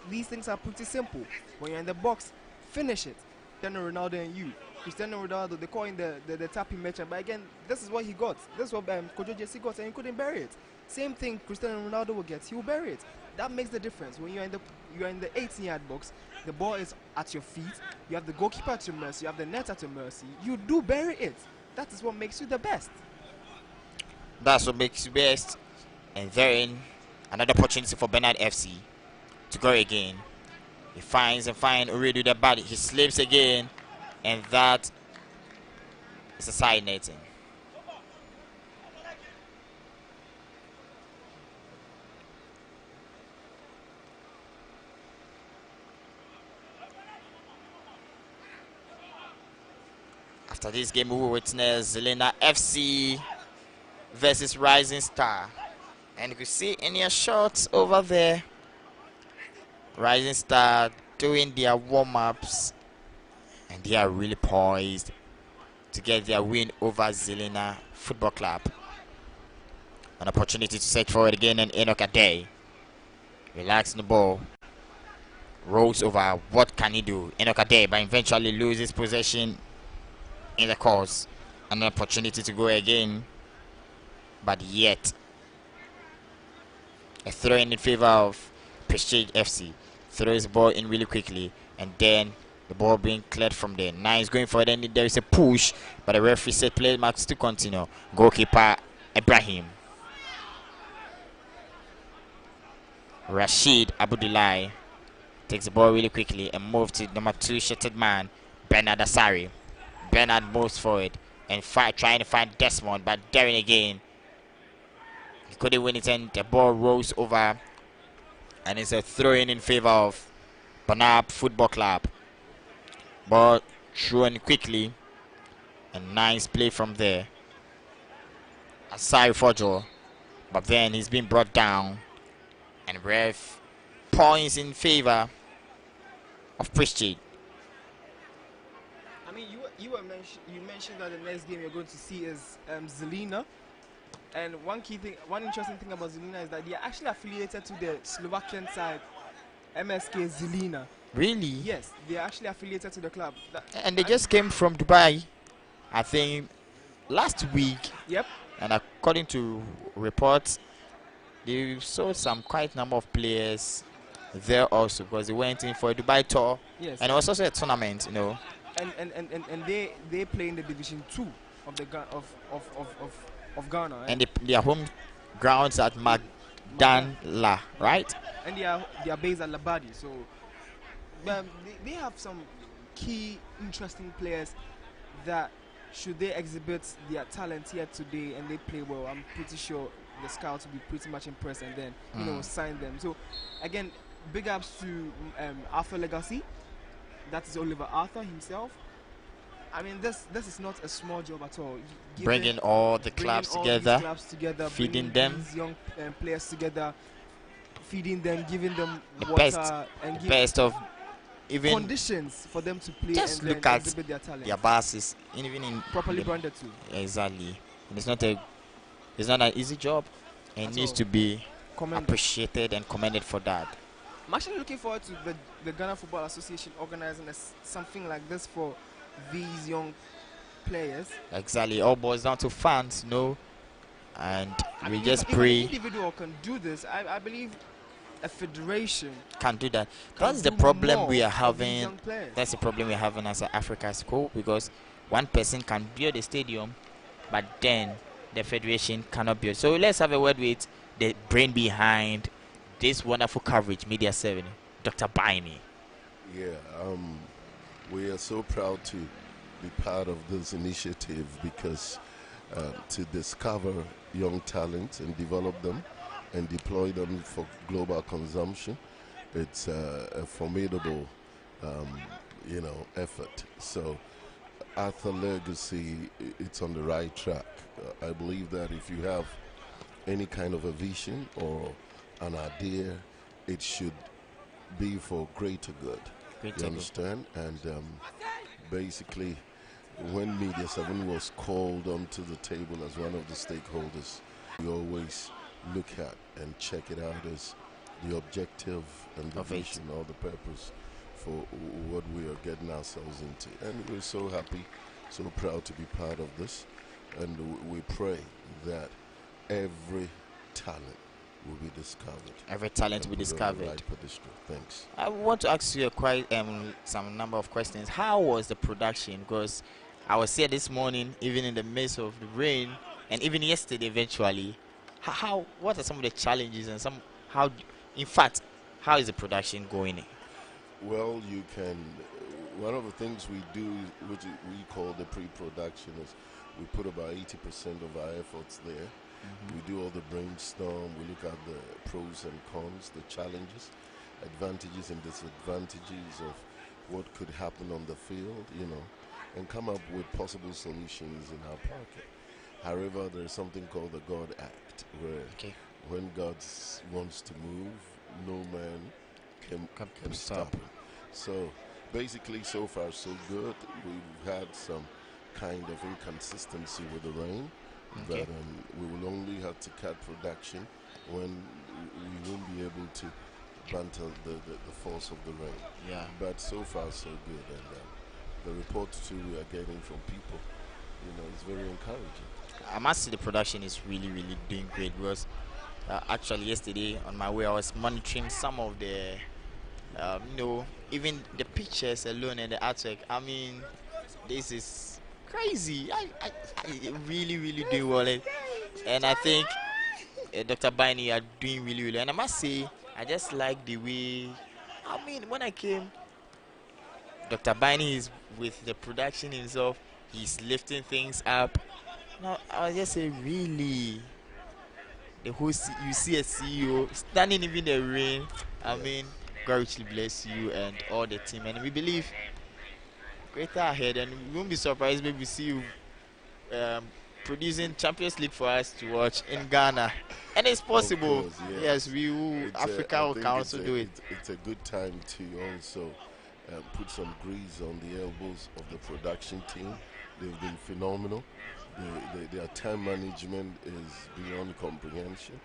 These things are pretty simple. When you're in the box, finish it. Cristiano Ronaldo and you. Cristiano Ronaldo, they call him the tapping merchant. But again, this is what he got. This is what Kojo Jesse got, and he couldn't bury it. Same thing Cristiano Ronaldo will get. He will bury it. That makes the difference. When you're in the 18-yard box, the ball is at your feet. You have the goalkeeper at your mercy. You have the net at your mercy. You do bury it. That is what makes you the best. That's what makes you best. And then another opportunity for Bernard FC to go again. He finds already the body. He slips again, and that is a side netting. After this game, we will witness Zelena FC versus Rising Star. And you can see in your shots over there, Rising Star doing their warm-ups, and they are really poised to get their win over Zelena Football Club. An opportunity to set forward again, and Enoch Ade relaxing the ball, rolls over. What can he do? Enoch Ade, but eventually loses possession in the course. An opportunity to go again, but yet a throw in favor of Prestige FC. Throws the ball in really quickly, and then the ball being cleared from there. Now he's going for it, and there is a push, but the referee said play marks to continue. Goalkeeper Ibrahim Rashid Abudulai takes the ball really quickly and moves to number 2 shattered man Bernard Asari. Bernard moves forward and trying to find Desmond, but daring again, he couldn't win it, and the ball rolls over, and it's a throw-in in favor of Bernard Football Club. Ball thrown quickly, and nice play from there. Asari Fojo, but then he's been brought down, and ref points in favor of Prestige. I mean, you you mentioned that the next game you're going to see is Zelina. And one interesting thing about Zelina is that they are actually affiliated to the Slovakian side, MSK Zelina. Really? Yes, they are actually affiliated to the club. And they just came from Dubai, I think, last week. Yep. And according to reports, they sold some quite number of players there also, because they went in for a Dubai tour. Yes. And it was also a tournament, you know. And they play in the Division 2 of the of Ghana. And their home grounds at Magdanla, right? And they are based at Labadi. So they have some key interesting players that, should they exhibit their talent here today and they play well, I'm pretty sure the scouts will be pretty much impressed and then sign them. So again, big ups to Arthur Legacy. That is Oliver Arthur himself. I mean, this is not a small job at all. Bringing all the clubs together, feeding them, these young players together, feeding them, giving them the water, the best of even conditions for them to play. Just and look then at exhibit their talent. their buses, even in properly branded too. Exactly. And it's not an easy job. It needs to be appreciated and commended for that. I'm actually looking forward to the Ghana Football Association organizing something like this for these young players. Exactly. All boils down to fans, and we just if pray. An individual can do this. I believe a federation can do that. That's the problem we are having. That's the problem we're having as an Africa school, because one person can build a stadium, but then the federation cannot build. So let's have a word with the brain behind this wonderful coverage, MEDIA7, Dr. Baini. Yeah, we are so proud to be part of this initiative, because to discover young talents and develop them and deploy them for global consumption, it's a formidable, effort. So Arthur Legacy, it's on the right track. I believe that if you have any kind of a vision or an idea, it should be for greater good. You understand? And basically, when MEDIA7 was called onto the table as one of the stakeholders, we always look at and check it out as the objective and the vision or the purpose for what we are getting ourselves into. And we're so happy, so proud to be part of this. And we pray that every talent will be discovered. Every talent will be discovered. Right. Thanks. I want to ask you some number of questions. How was the production? Because I was here this morning, even in the midst of the rain, and even yesterday eventually. What are some of the challenges and how is the production going? Well, one of the things we do, which we call the pre-production, is we put about 80% of our efforts there. We do all the brainstorm, we look at the pros and cons, the challenges, advantages and disadvantages of what could happen on the field, and come up with possible solutions in our pocket. However, there's something called the God Act, where when God wants to move, no man can stop him. So basically, so far so good. We've had some kind of inconsistency with the rain, but we will only have to cut production when we won't be able to banter the force of the rain. Yeah. But so far so good, and the reports too we are getting from people, it's very encouraging. I must say the production is really, really doing great, because actually yesterday on my way I was monitoring some of the, even the pictures alone and the artwork. I mean, this is crazy. I really, really doing well, and I think Dr. Baini, you are doing really, really. And I must say, I just like the way. I mean, when I came, Dr. Baini is with the production himself. He's lifting things up. Now, I was just say, really, the whole you see a CEO standing even in the rain. I mean, God richly bless you and all the team, and we believe greater ahead, and we won't be surprised maybe see you producing Champions League for us to watch in Ghana, and it's possible. Course, yes, Africa can also do it. It's a good time to also put some grease on the elbows of the production team. They've been phenomenal. Their time management is beyond comprehension.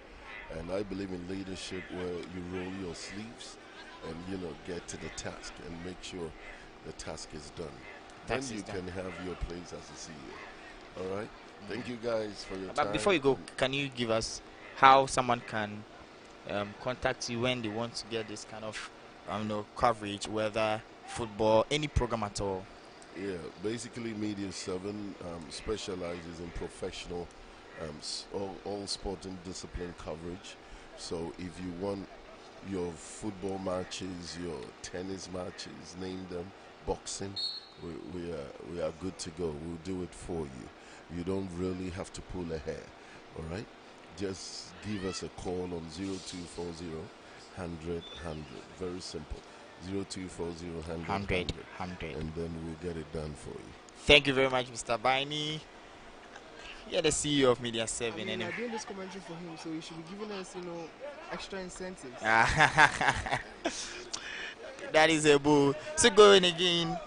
And I believe in leadership where you roll your sleeves and, get to the task and make sure the task is done. Then you can have your place as a CEO. All right? Thank you guys for your time. But before you go, can you give us how someone can contact you when they want to get this kind of coverage, whether football, any program at all? Yeah, basically MEDIA7 specializes in professional all sporting discipline coverage. So if you want your football matches, your tennis matches, name them, boxing, we are good to go. We'll do it for you. You don't really have to pull a hair, all right? Just give us a call on 0240 100 100. Very simple. 0240 100 100. And then we'll get it done for you. Thank you very much, Mr. Baini. You're the CEO of MEDIA7. I mean, I'm doing this commentary for him, so he should be giving us, extra incentives. That is a bull. So going again.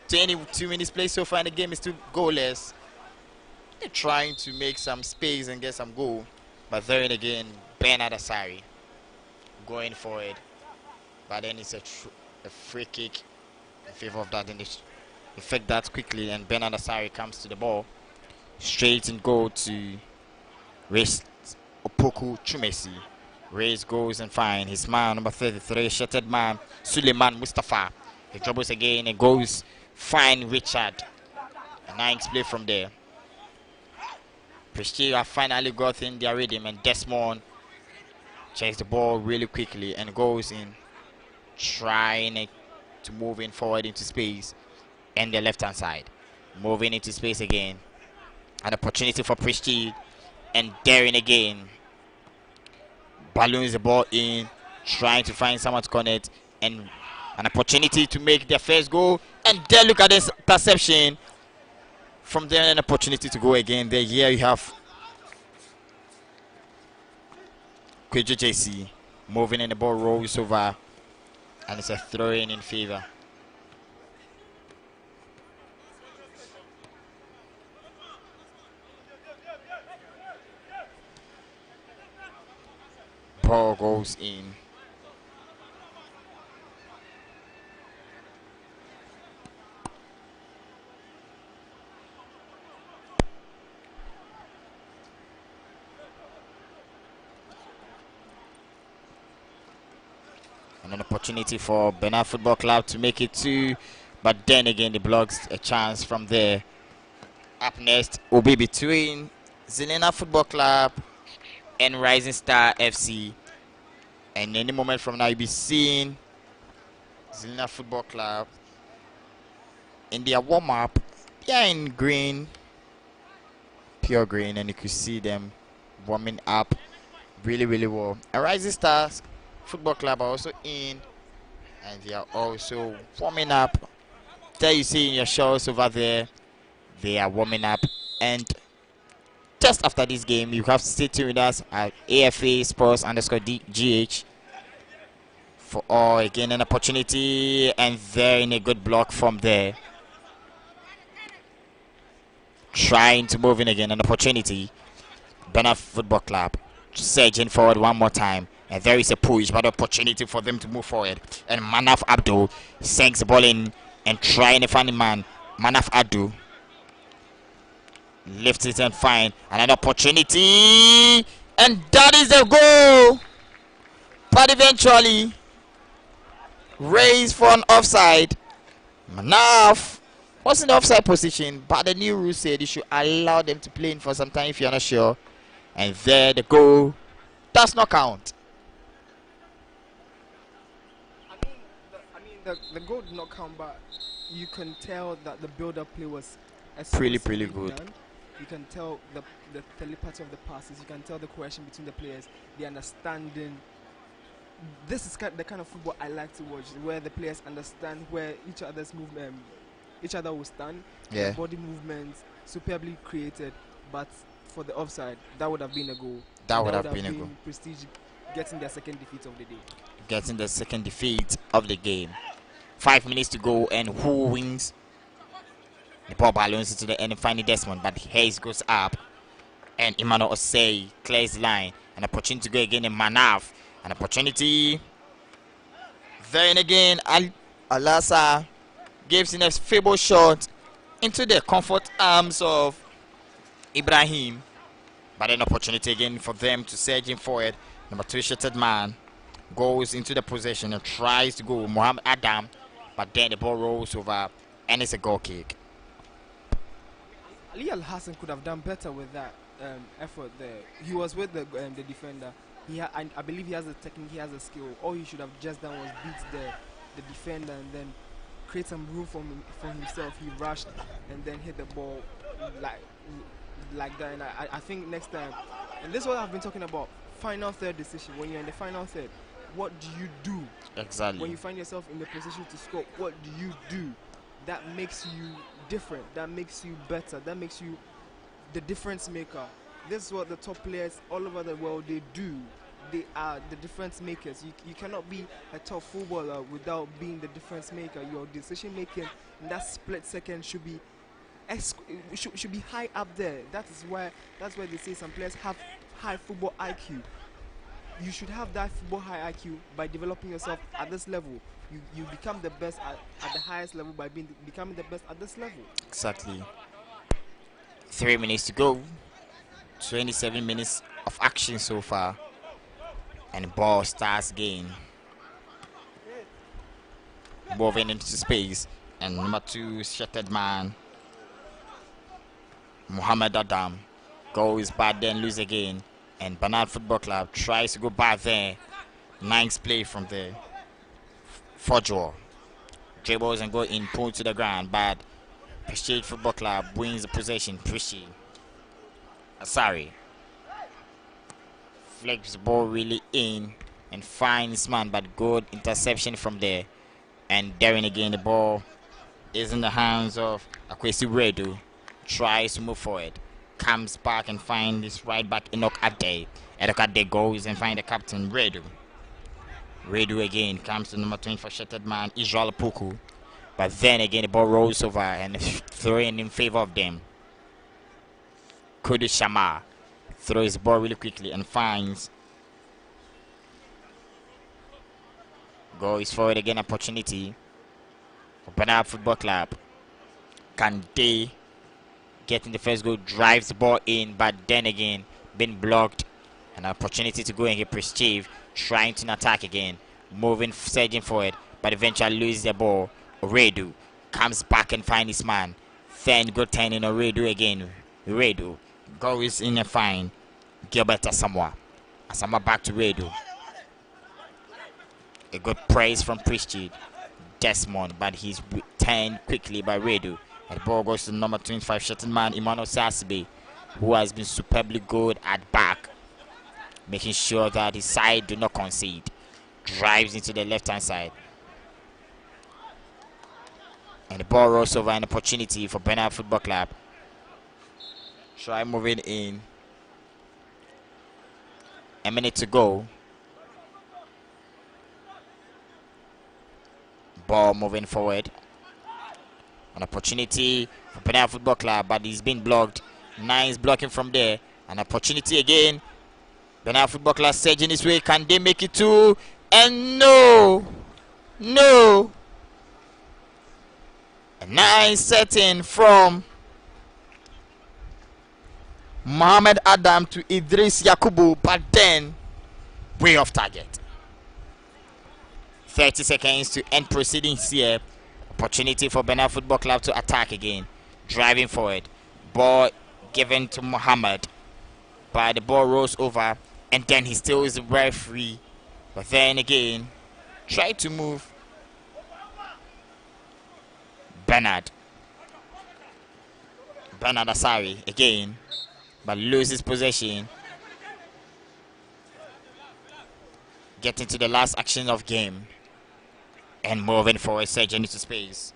22 minutes played so far, and the game is still goalless. They're trying to make some space and get some goal, but then again, Bernard Asari going forward. But then it's a free kick in favor of that, and they effect that quickly, and Bernard Asari comes to the ball. Straight and goal to Race Opoku Chumesi. Race goes and finds his man, number 33, shattered man, Suleiman Mustafa. He dribbles again and goes find Richard. A nice play from there. Prestige have finally got in their rhythm, and Desmond checks the ball really quickly and goes in, trying to move in forward into space and the left hand side. Moving into space again. An opportunity for Prestige, and daring again. Balloons the ball in, trying to find someone to connect, and an opportunity to make their first goal. And there, look at this interception. From there, an opportunity to go again. There, here you have Kwejo JC moving, and the ball rolls over, and it's a throw-in in favor. Ball goes in. And an opportunity for Bernard Football Club to make it 2, but then again the blocks a chance from there. Up next will be between Zelena Football Club and Rising Star FC. And any moment from now you'll be seeing Zelena Football Club in their warm-up. They are in green, pure green, and you can see them warming up really, really well. And Rising Stars Football Club are also in, and they are also warming up. There you see in your shows over there, they are warming up. And just after this game, you have to stay tuned with us at AFA Sports _GH for all again an opportunity, and there in a good block from there. Trying to move in again, an opportunity. Bernard Football Club surging forward one more time. And there is a push, but opportunity for them to move forward. And Manaf Abdul sinks the ball in and trying to find the man. Manaf Abdul lifts it and find another opportunity. And that is a goal. But eventually, raised for an offside. Manaf was in the offside position, but the new rule said you should allow them to play in for some time if you're not sure. And there the goal does not count. The goal did not come, but you can tell that the build-up play was Pretty good. done. You can tell the telepathy of the passes. You can tell the cohesion between the players, the understanding. This is the kind of football I like to watch, where the players understand where each other's movement, each other will stand. Yeah. Body movements, superbly created, but for the offside, that would have been a goal. That would have been a goal. Prestige getting their second defeat of the day. Getting the second defeat of the game. 5 minutes to go, and who wins? The ball balloons into the end and finding Desmond, but Hayes goes up, and Emmanuel Osei clears the line. An opportunity to go again in Manav. An opportunity. Then again, Alasa gives in a feeble shot into the comfort arms of Ibrahim. But an opportunity again for them to surge in forward. Number 2, shattered man, goes into the possession and tries to go Mohammed Adam, but then the ball rolls over and it's a goal kick. Ali Al Hassan could have done better with that effort there. He was with the defender. I believe he has the technique, he has the skill. All he should have just done was beat the defender and then create some room for himself. He rushed and then hit the ball like that. And I think next time, and this is what I've been talking about, final third decision. When you're in the final third, what do you do? Exactly. When you find yourself in the position to score, what do you do? That makes you different. That makes you better. That makes you the difference maker. This is what the top players all over the world, they do. They are the difference makers. You cannot be a top footballer without being the difference maker. Your decision making in that split second should be high up there. That's why they say some players have high football IQ. You should have that football high IQ by developing yourself at this level. You become the best at the highest level by becoming the best at this level. Exactly. 3 minutes to go. 27 minutes of action so far. And the ball starts again. Moving into space. And number 2, shattered man, Mohammed Adam, goes back, then lose again. And Bernard Football Club tries to go back there. Nice play from there. Fojo dribbles and go in, pull to the ground, but Prestige Football Club wins the possession. Prestige Asari flicks the ball really in and finds man, but good interception from there. And Darren again, the ball is in the hands of Akwesi Redu. Tries to move forward, comes back and finds his right back Enoch Ade. Enoch Ade goes and finds the captain Redu. Redu again comes to number 20 for shattered man Israel Puku, but then again the ball rolls over and thrown in favor of them. Kudu Shama throws the ball really quickly and finds. Goes forward again, opportunity for Bernard Football Club. Can they get in the first goal? Drives the ball in, but then again been blocked. An opportunity to go and get Prestige, trying to attack again, moving, surging forward, but eventually loses the ball. Oredu comes back and finds his man. Then good turning Oredu again. Oredu goes in a fine. Gilbert Asamoah back to Oredu. A good praise from Prestige Desmond, but he's turned quickly by Oredu. And the ball goes to number 25 shattered man Emmanuel Sasibe, who has been superbly good at back, making sure that his side do not concede. Drives into the left hand side. And the ball rolls over, an opportunity for Bernard Football Club. Try moving in. A minute to go. Ball moving forward. An opportunity for Bernard Football Club, but he's been blocked. Nice blocking from there. An opportunity again. Bernard Football Club surging his way. Can they make it too? And no! No! A nice setting from Mohammed Adam to Idris Yakubu, but then way off target. 30 seconds to end proceedings here. Opportunity for Bernard Football Club to attack again. Driving forward. Ball given to Mohammed, but the ball rolls over, and then he still is the referee. But then again, try to move. Bernard Asari again, but loses possession. Getting to the last action of game. And moving forward, surging into space.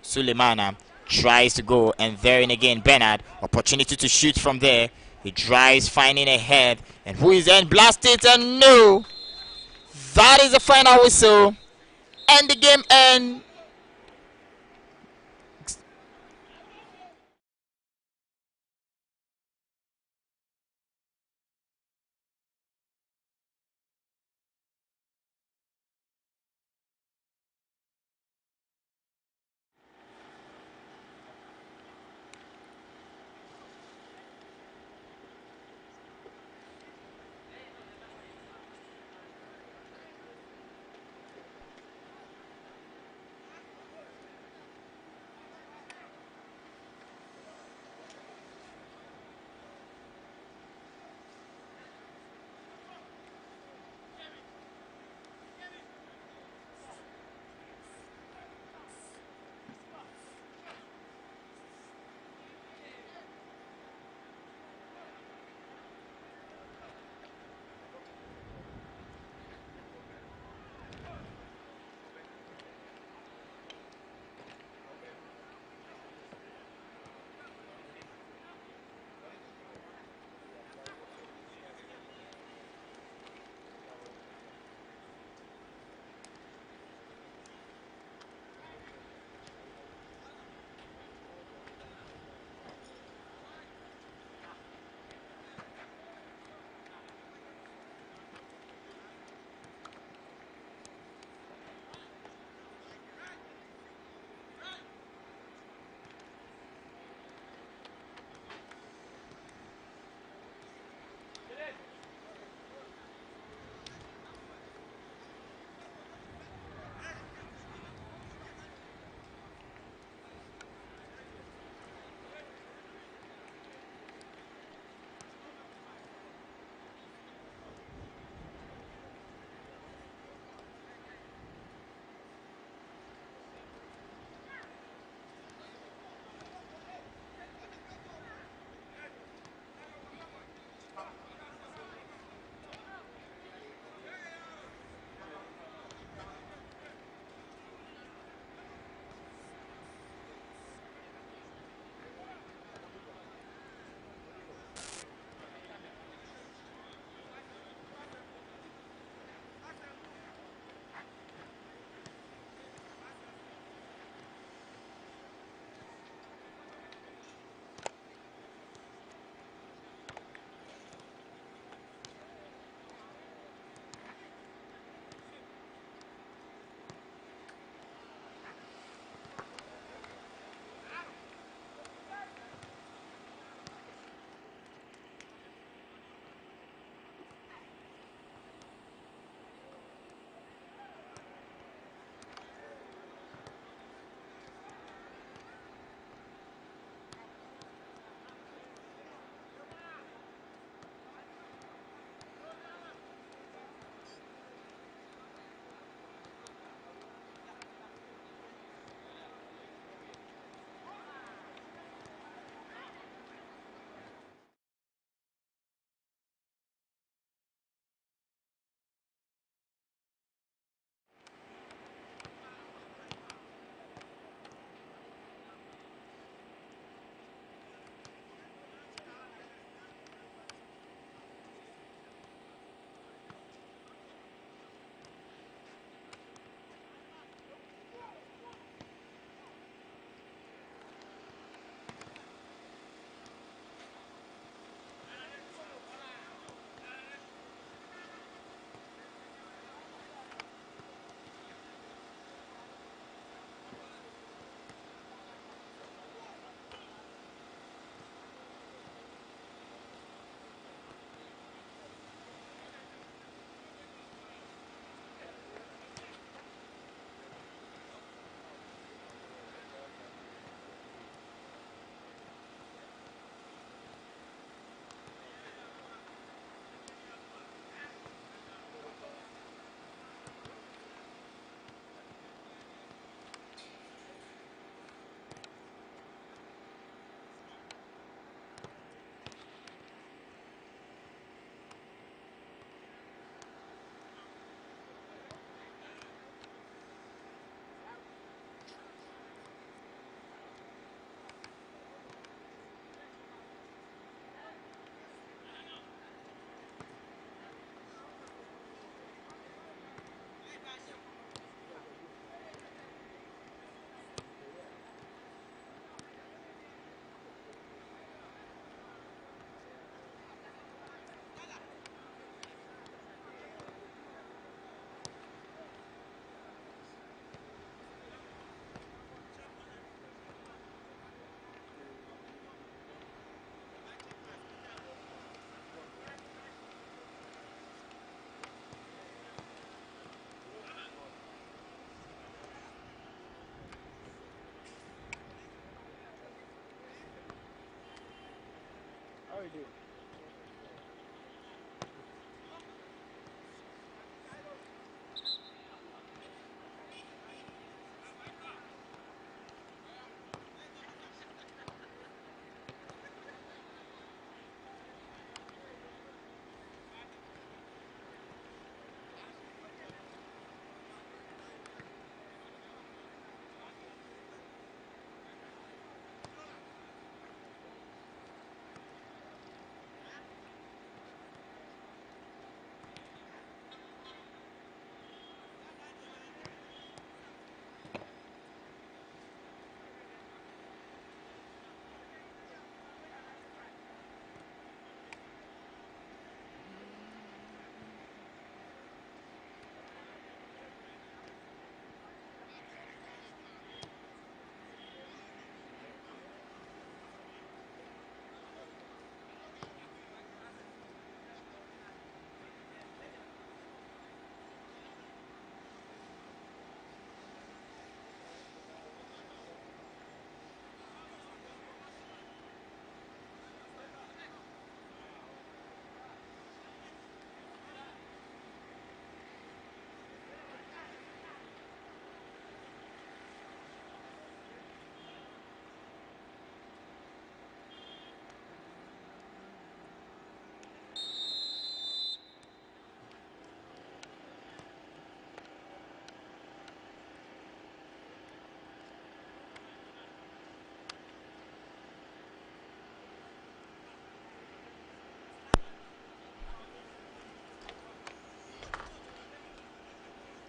Suleimana tries to go, and therein again, Bernard. Opportunity to shoot from there. He drives, finding a head. And who is then blasted? And no! That is the final whistle. end the game and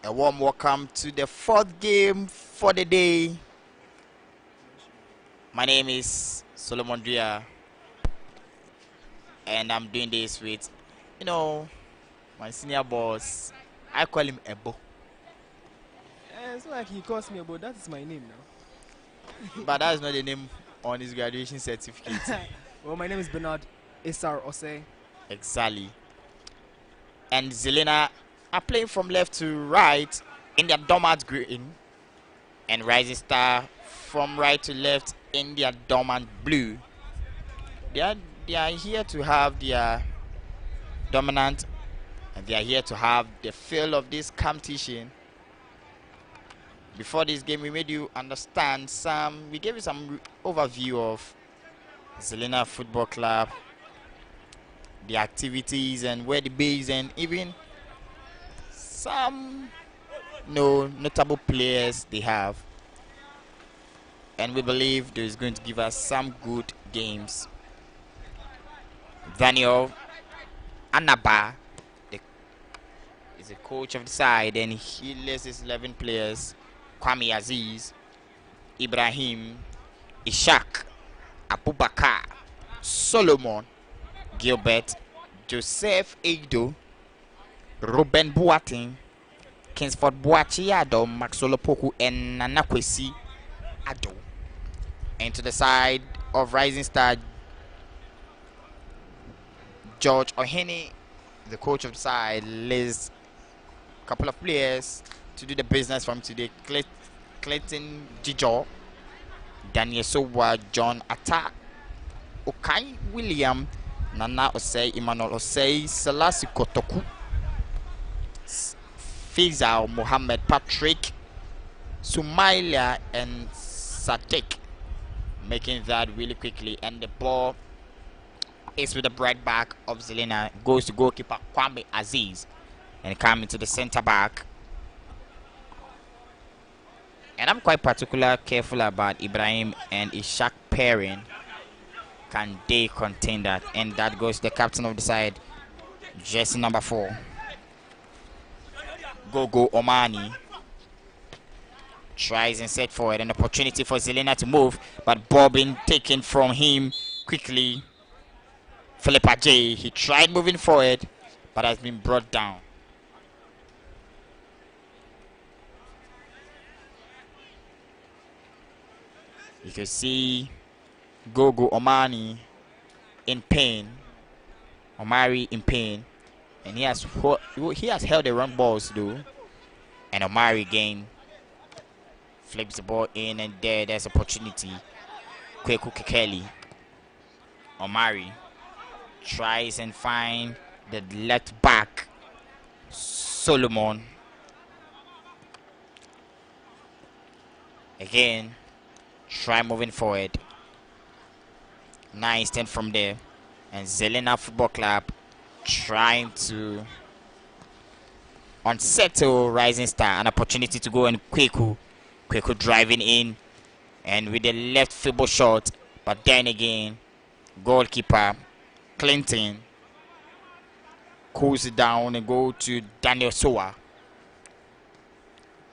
A warm welcome to the fourth game for the day. My name is Solomon Dria, and I'm doing this with, my senior boss. I call him Ebo. It's not like he calls me, but that is my name now. But that is not the name on his graduation certificate. Well, my name is Bernard Isar Ose. Exactly. And Zelena are playing from left to right in their dormant green, and Rising Star from right to left in their dormant blue. They are here to have their dominant, and they are here to have the feel of this competition. Before this game, we made you understand we gave you some overview of Zelena Football Club, the activities and where the base, and even some notable players they have. And we believe there is going to give us some good games. Daniel Anaba is the coach of the side, and he lists his 11 players. Kwame Aziz, Ibrahim, Ishak, Abubakar, Solomon, Gilbert, Joseph Eido, Ruben Boateng, Kingsford Boachi Ado, Maxolo Poku, and Nanakwesi Ado. And to the side of Rising Star, George Ohene, the coach of the side, lists a couple of players to do the business from today. Clayton Jijo, Daniel Sowa, John Atta, Okai William, Nana Osei, Emmanuel Osei, Selassie Kotoku, Faisal Mohammed Patrick, Sumailia, and Sadiq. Making that really quickly, and the ball is with the right back of Zelena, goes to goalkeeper Kwame Aziz, and coming to the center back. And I'm quite careful about Ibrahim and Ishak pairing. Can they contain that? And that goes to the captain of the side, jersey number 4, Gogo Omani. Tries and set forward, an opportunity for Zelena to move, but ball being taken from him quickly. Philippa J, he tried moving forward, but has been brought down. You can see Gogo Omani in pain, Omari in pain, and he has held the wrong balls though, and Omari again flips the ball in, and there's opportunity. Kweku Kekeli, Omari, tries and find the left back, Solomon. Again, try moving forward. Nice turn from there. And Zelena Football Club trying to unsettle Rising Star. An opportunity to go and Kweku. Kweku driving in. And with the left football shot. But then again, goalkeeper Clinton cools it down and go to Daniel Soa.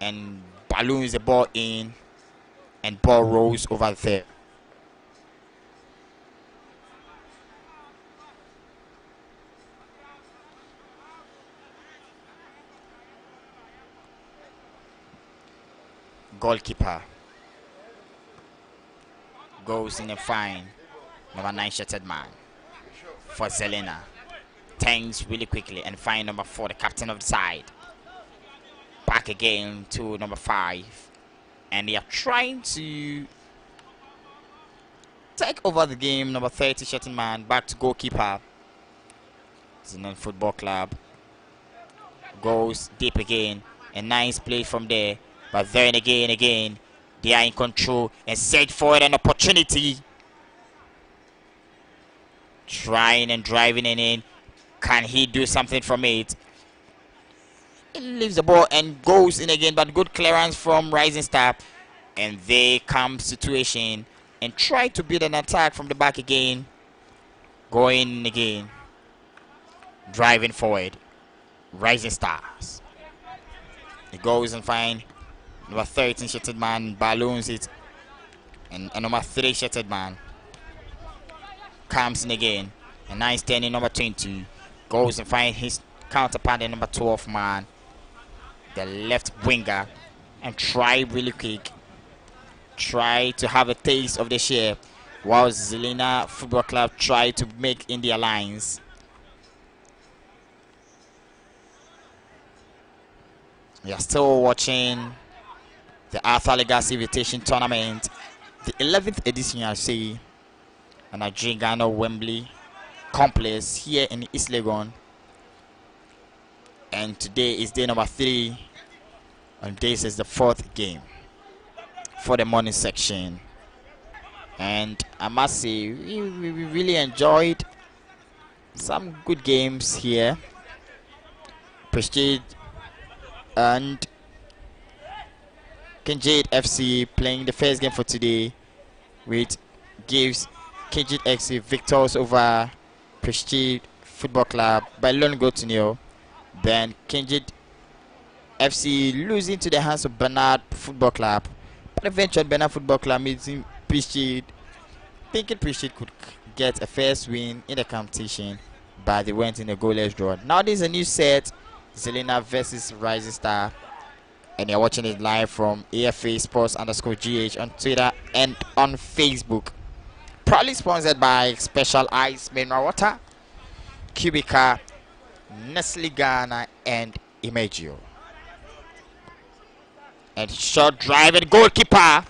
And balloons the ball in. And ball rolls over there. Goalkeeper goes in a fine. Number 9 shattered man for Zelena. Turns really quickly and find number 4, the captain of the side. Back again to number 5. And they are trying to take over the game. Number 30 shattered man back to goalkeeper. Zenon Football Club goes deep again. A nice play from there. But then again, they are in control and set forward an opportunity. Trying and driving it in. Can he do something from it? He leaves the ball and goes in again, but good clearance from Rising Star. And they come situation and try to build an attack from the back again. Going again. Driving forward. Rising Stars. He goes and finds number 13 shattered man, balloons it, and number 3 shattered man comes in again. A nice turn in number 20, goes and finds his counterpart in number 12 man, the left winger, and try really quick, try to have a taste of the share, while Zelena Football Club try to make in their lines. We are still watching the Arthur Legacy Invitation Tournament, the 11th edition, I say, and Nigerian Ghana Wembley Complex here in East Legon. And today is day number 3, and this is the 4th game for the morning section. And I must say, we really enjoyed some good games here. Prestige and Kinjade FC playing the first game for today, which gives Kinjade FC victors over Prestige Football Club by lone goal to 0. Then Kinjade FC losing to the hands of Bernard Football Club, but eventually Bernard Football Club meeting Prestige, thinking Prestige could get a first win in the competition, but they went in a goalless draw. Now there's a new set, Zelena versus Rising Star. And you're watching it live from AFA Sports _GH on Twitter and on Facebook. Proudly sponsored by Special Ice Mineral Water, Cubica, Nestle Ghana, and Imagio. And short drive and goalkeeper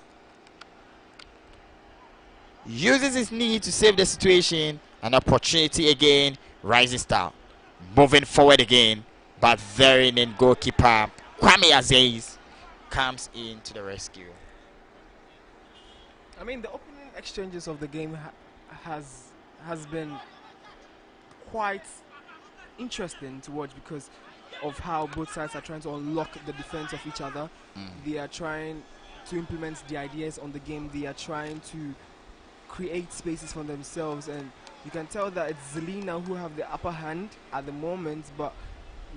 uses his knee to save the situation. An opportunity again. Rising Star moving forward again, but very in goalkeeper Kwame Aziz comes in to the rescue. I mean, the opening exchanges of the game has been quite interesting to watch because of how both sides are trying to unlock the defense of each other. They are trying to implement the ideas on the game. They are trying to create spaces for themselves, and you can tell that it's Zelena who have the upper hand at the moment, but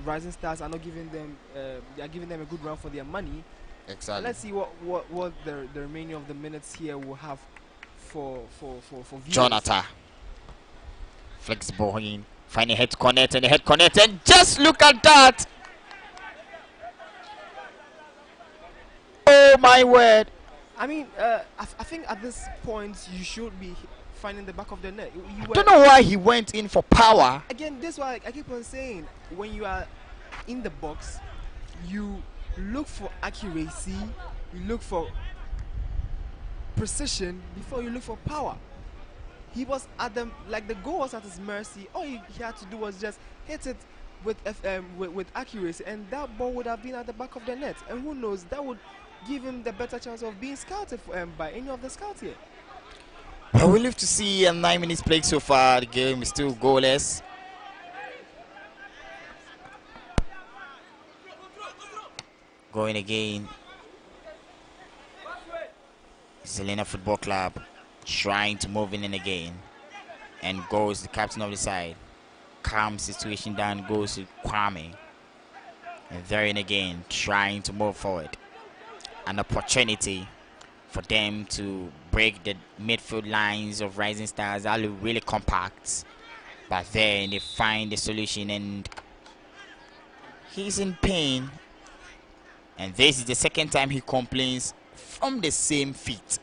Rising Stars are not giving them. They are giving them a good run for their money. Exactly. Let's see what the remaining of the minutes here will have for viewers. Jonathan flexible in, finding head connect and the head connect, and just look at that! Oh my word! I mean, I think at this point you should be finding the back of the net. I don't know why he went in for power. Again, this is why I keep on saying, when you are in the box, you look for accuracy, you look for precision before you look for power. he was at the goal was at his mercy. All he had to do was just hit it with accuracy, and that ball would have been at the back of the net. And who knows, that would give him the better chance of being scouted by any of the scouts here. Well, we live to see 9 minutes played so far. The game is still goalless. Going again. Zelina Football Club trying to move in again. And goes the captain of the side. Calm situation down, goes to Kwame. And therein again, trying to move forward. An opportunity for them to break the midfield lines of Rising Stars. That look really compact. But then they find the solution, and he's in pain. And this is the second time he complains from the same feet.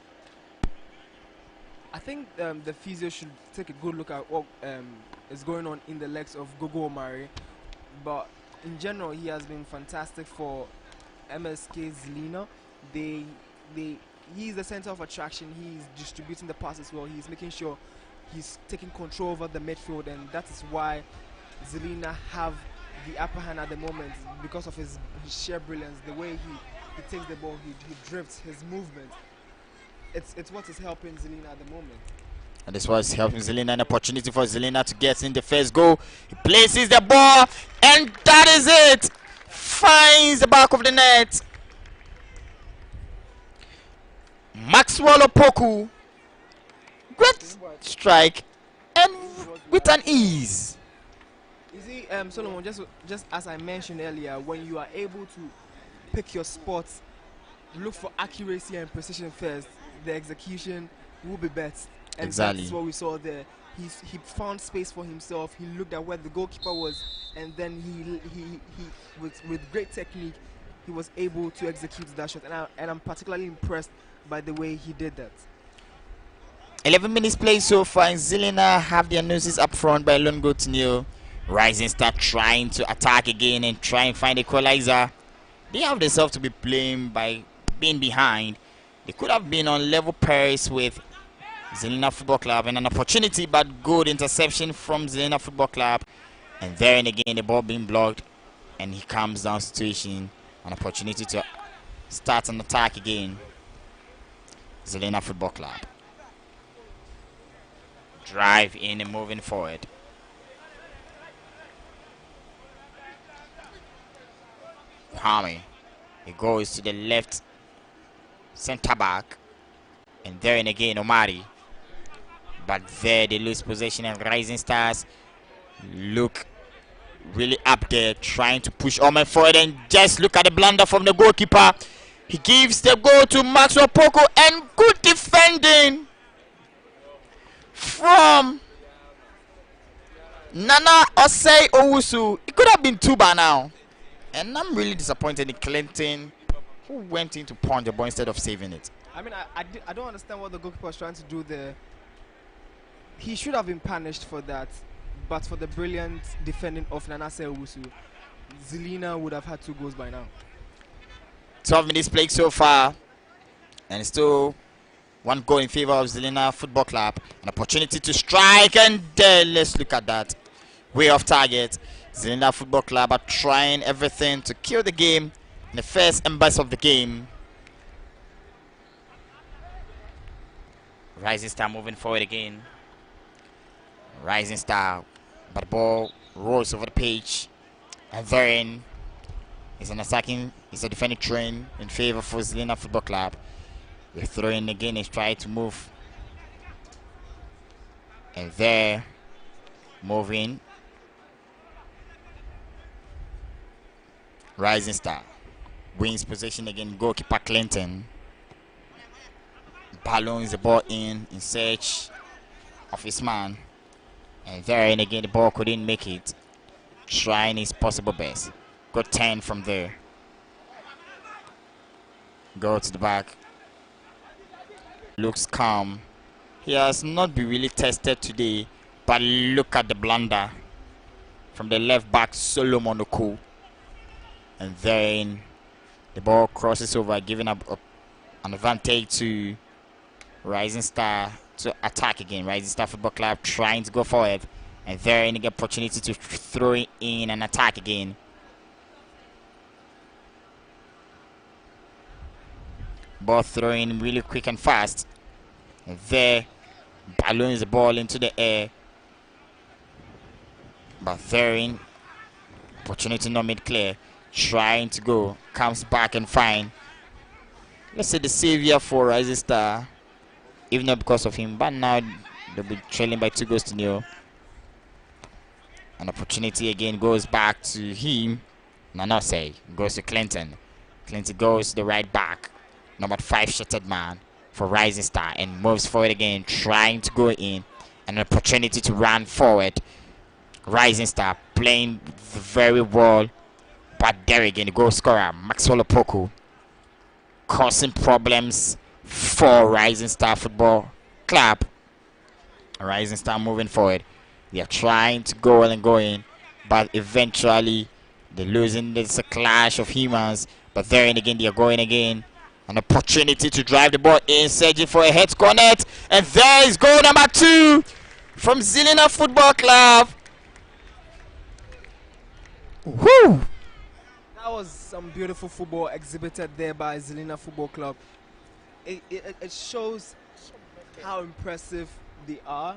I think the physio should take a good look at what is going on in the legs of Gogo Omari. But in general, he has been fantastic for MSK Zelina. He's the center of attraction. He's distributing the passes well. He's making sure he's taking control over the midfield, and that is why Zelina have the upper hand at the moment, because of his sheer brilliance, the way he takes the ball, he drifts, his movement. It's what is helping Zelina at the moment. And that's what's helping Zelina. An opportunity for Zelina to get in the first goal. He places the ball, and that is it. Finds the back of the net. Maxwell Opoku. Great strike, and with an ease. You see, Solomon, just as I mentioned earlier, when you are able to pick your spots, look for accuracy and precision first, the execution will be best. And exactly. That's what we saw there. He found space for himself. He looked at where the goalkeeper was, and then he with great technique, he was able to execute that shot. And I'm particularly impressed by the way he did that. 11 minutes played so far, and Zelina have their noses up front by lone goal to nil. Rising Star trying to attack again and try and find equalizer. They have themselves to be playing by being behind. They could have been on level pairs with Zelina Football Club, and an opportunity, but good interception from Zelina Football Club. And then again the ball being blocked, and he comes down situation. An opportunity to start an attack again. Zelina Football Club. Drive in and moving forward. Kwame. He goes to the left center back. And there and again Omari. But there they lose possession, and Rising Stars look really up there, trying to push Omen forward, and just look at the blunder from the goalkeeper. He gives the goal to Maxwell Poko, and good defending from Nana Osei Owusu. It could have been two by now. And I'm really disappointed in Clinton, who went in to punch the ball instead of saving it. I mean, I don't understand what the goalkeeper was trying to do there. He should have been punished for that, but for the brilliant defending of Nanase Owusu, Zelina would have had 2 goals by now. 12 minutes played so far, and still 1 goal in favor of Zelina Football Club. An opportunity to strike, and there, let's look at that. Way off target. Zelina Football Club are trying everything to kill the game in the first embers of the game. Rising Star moving forward again. Rising Star, but the ball rolls over the pitch, and therein is an attacking, is a defending train in favor for Zelina Football Club. They throw in again and try to move, and there, moving. Rising Star wins possession again. Goalkeeper Clinton balloons the ball in search of his man. And there and again the ball couldn't make it. Trying his possible best. Got 10 from there. Go to the back. Looks calm. He has not been really tested today, but look at the blunder from the left back Solomon Oku. And then the ball crosses over, giving up an advantage to Rising Star to attack again. Rising Star Football Club trying to go forward, and they're in the opportunity to throw in an attack again. Ball throwing really quick and fast. And there, balloons the ball into the air. But Therin, opportunity not made clear. Trying to go, comes back and fine. Let's say the savior for Rising Star, even not because of him, but now they'll be trailing by 2-0. An opportunity again goes back to him. Nanose goes to Clinton. Clinton goes to the right back. Number 5 shattered man for Rising Star and moves forward again, trying to go in. An opportunity to run forward. Rising Star playing very well, but there again, the goal scorer Maxwell Opoku causing problems for Rising Star Football Club. Rising Star moving forward. They are trying to go and go in, but eventually they're losing. There's a clash of humans, but there and again, they are going again. An opportunity to drive the ball in, searching for a head cornet, and there is goal number 2 from Zelina Football Club. Woo! That was some beautiful football exhibited there by Zelina Football Club. It shows how impressive they are.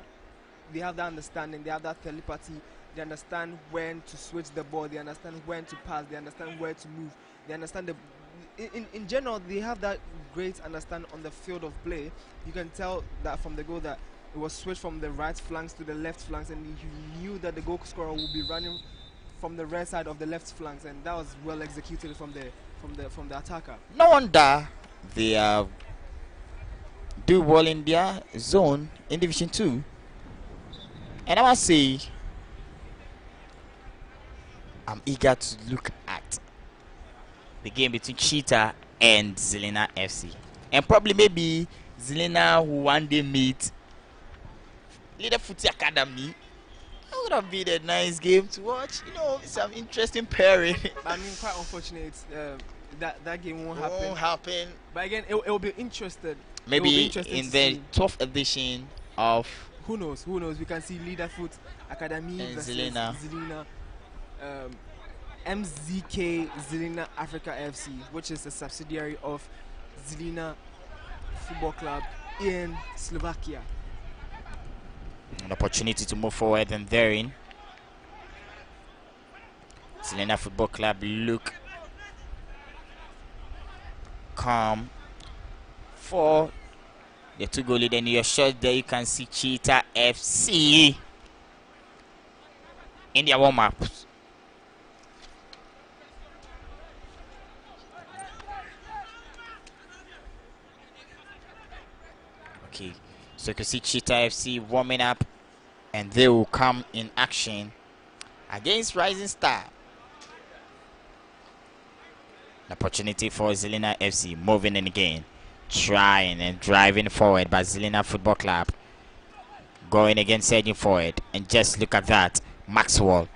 They have that understanding, they have that telepathy, they understand when to switch the ball, they understand when to pass, they understand where to move, they understand in general, they have that great understanding on the field of play. You can tell that from the goal that it was switched from the right flanks to the left flanks, and you knew that the goal scorer would be running from the right side of the left flanks, and that was well executed from the attacker. No wonder they do well in their zone in Division 2. And I must say, I'm eager to look at the game between Cheetah and Zelina FC. And probably maybe Zelina will one day meet Leader Footy Academy. That would have been a nice game to watch. You know, some interesting pairing. I mean, quite unfortunate that game won't happen. But again, it will be interesting. Maybe in the 12th edition of... Who knows? We can see Leader Foot Academy and versus Zelina. MZK Zelina Africa FC, which is a subsidiary of Zelina Football Club in Slovakia. An opportunity to move forward, and therein Zelina Football Club look calm for the 2-goal lead. And your shot there, you can see Cheetah FC in their warm-up. Okay, so you can see Cheetah FC warming up, and they will come in action against Rising Star. An opportunity for Zelina FC moving in again, trying and driving forward by Zelina Football Club. Going again, surging forward, and just look at that, Maxwell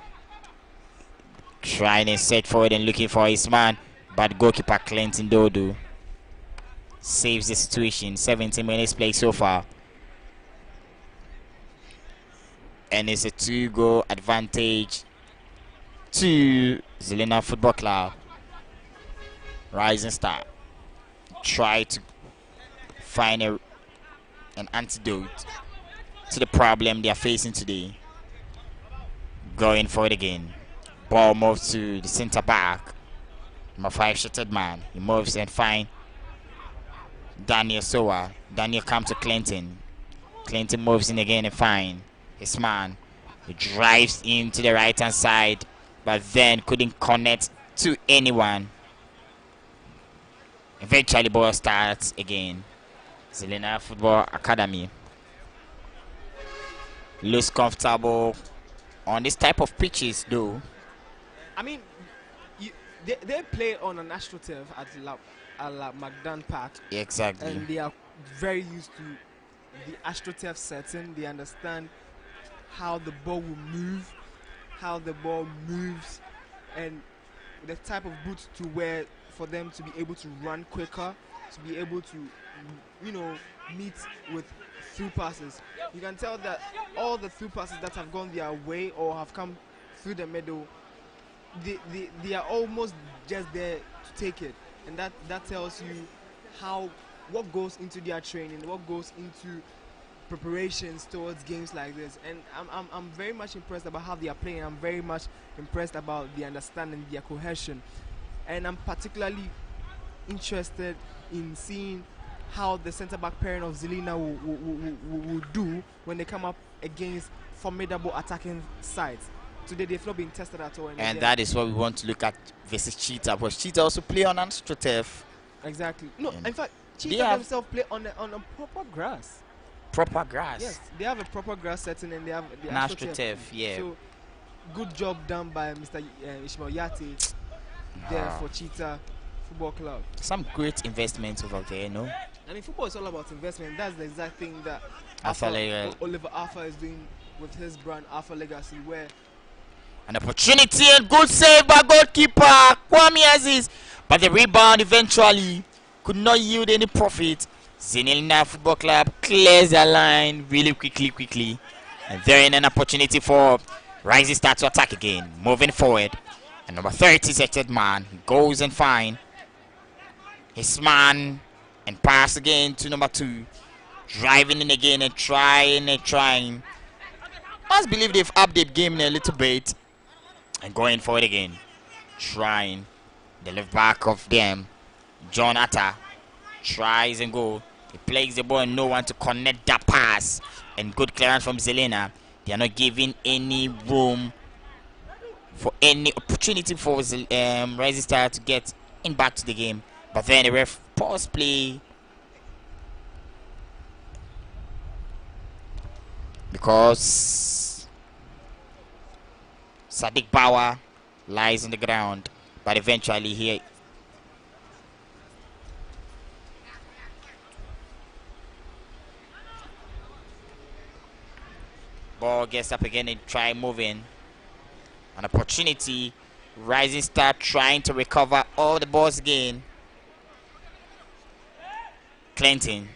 trying and set forward and looking for his man, but goalkeeper Clinton Dodo saves the situation. 17 minutes play so far, and it's a 2-goal advantage to Zelina Football Club. Rising Star try to find an antidote to the problem they are facing today. Going for it again. Ball moves to the center back. Number 5 shattered man. He moves and finds Daniel Sowa. Daniel comes to Clinton. Clinton moves in again and finds his man. He drives into the right hand side, but then couldn't connect to anyone. Eventually ball starts again. Zelina Football Academy looks comfortable on this type of pitches though. I mean, they play on an AstroTurf at La Magdan Park. Exactly. And they are very used to the AstroTurf setting. They understand how the ball will move, how the ball moves, and the type of boots to wear for them to be able to run quicker, to be able to meet with through passes. You can tell that all the through passes that have gone their way or have come through the middle, they are almost just there to take it, and that tells you how what goes into their training, what goes into preparations towards games like this. And I'm very much impressed about how they are playing. I'm very much impressed about the understanding, their cohesion, and I'm particularly interested in seeing how the centre back pairing of Zelina will do when they come up against formidable attacking sides. Today they've not been tested at all, and that is what we want to look at versus Cheetah, because Cheetah also play on AstroTurf. Exactly. No, And in fact, Cheetah themselves play on a proper grass. Proper grass. Yes, they have a proper grass setting, and they have the AstroTurf. Yeah. So good job done by Mr. Ishmael Yate there for Cheetah Football Club. Some great investments over there, no? I mean, football is all about investment. That's the exact thing that Oliver Alpha is doing with his brand Alpha Legacy, where an opportunity and good save by goalkeeper Kwame Aziz, but the rebound eventually could not yield any profit. Zelina Football Club clears their line really quickly, and there an opportunity for Rising Star to attack again, moving forward. And number 30 second man goes and finds his man and pass again to number 2, driving in again and trying. Must believe they've upped the game a little bit and going forward again, trying. The left back of them, John Atta, tries and go. He plays the ball and no one to connect that pass, and good clearance from Zelina. They are not giving any room for any opportunity for Rising Star to get in back to the game. But then the ref pause play because Sadiq Bawa lies on the ground, but eventually he ball gets up again and try moving. An opportunity. Rising Star trying to recover all the balls again. Clinton,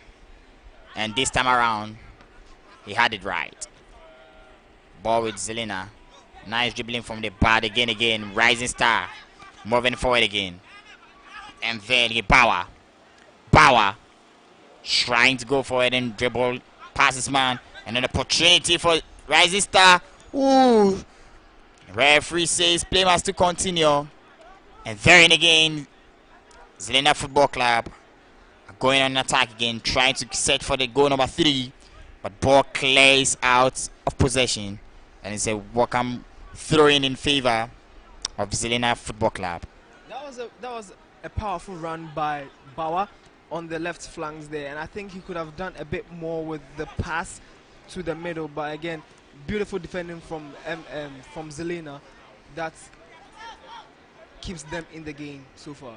and this time around he had it right. Ball with Zelina. Nice dribbling from the bad again. Rising Star moving forward again, and then Bauer trying to go forward and dribble past his man, and an opportunity for Rising Star. Ooh, referee says play must to continue, and then again Zelina Football Club going on attack again, trying to set for the goal number 3, but ball clears out of possession, and it's a welcome throwing in favor of Zelina Football Club. That was a powerful run by Bauer on the left flanks there, and I think he could have done a bit more with the pass to the middle. But again, beautiful defending from Zelina that keeps them in the game so far.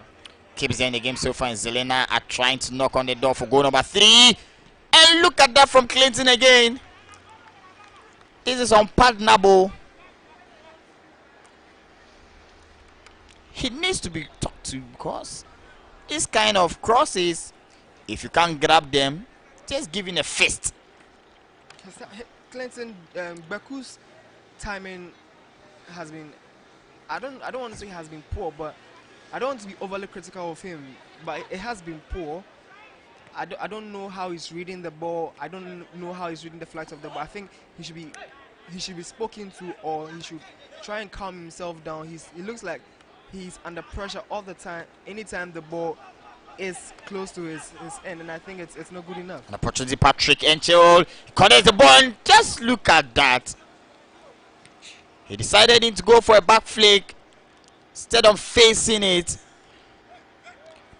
Keeps them in the game so far, and Zelina are trying to knock on the door for goal number 3. And look at that from Clinton again. This is unpardonable. He needs to be talked to, because this kind of crosses, if you can't grab them, just give him a fist. Clinton, Beku's timing has been, I don't want to say has been poor, but I don't want to be overly critical of him, but it has been poor. I don't know how he's reading the ball. I don't know how he's reading the flight of the ball. I think he should be spoken to, or he should try and calm himself down. He looks like he's under pressure all the time. Anytime the ball is close to his end, and I think it's not good enough. An opportunity, Patrick Enchel connects the ball, and just look at that. He decided to go for a back flick instead of facing it.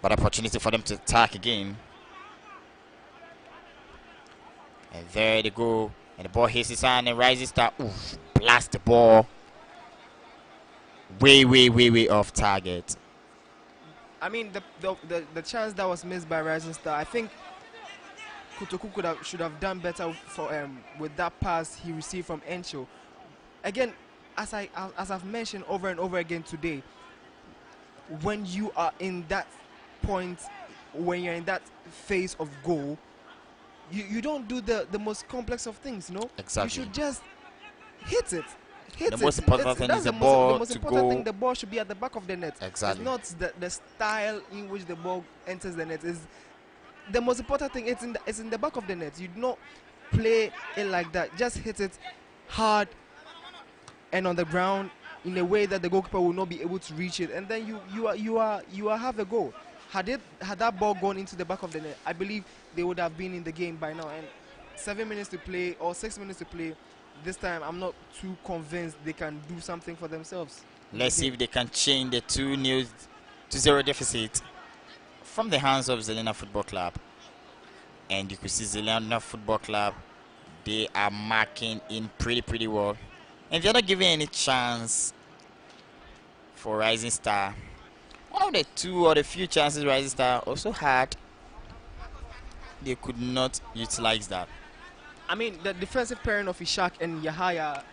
But opportunity for them to attack again. And there they go. And the ball hits his hand, and Rising Star blast the ball way off target. I mean, the chance that was missed by Rising Star, I think Kutoku should have done better for with that pass he received from Encho. Again, as I've mentioned over and over again today, when you are in that point when you're in that phase of goal, you don't do the most complex of things, you know. Exactly. You should just hit it. The most important thing is the ball most to important go. thing. The ball should be at the back of the net. Exactly. It's not the style in which the ball enters the net. Is the most important thing. It's in the back of the net. You do not play it like that. Just hit it hard and on the ground in a way that the goalkeeper will not be able to reach it, and then you have a goal. Had that ball gone into the back of the net, I believe they would have been in the game by now. And 7 minutes to play or 6 minutes to play, this time I'm not too convinced they can do something for themselves. Let's see if they can change the 2-0 deficit from the hands of Zelina Football Club. And you could see Zelina Football Club, they are marking in pretty well. And they're not giving any chance for Rising Star. One of the two or the few chances Rising Star also had, they could not utilize that. I mean, the defensive pairing of Ishak and Yahaya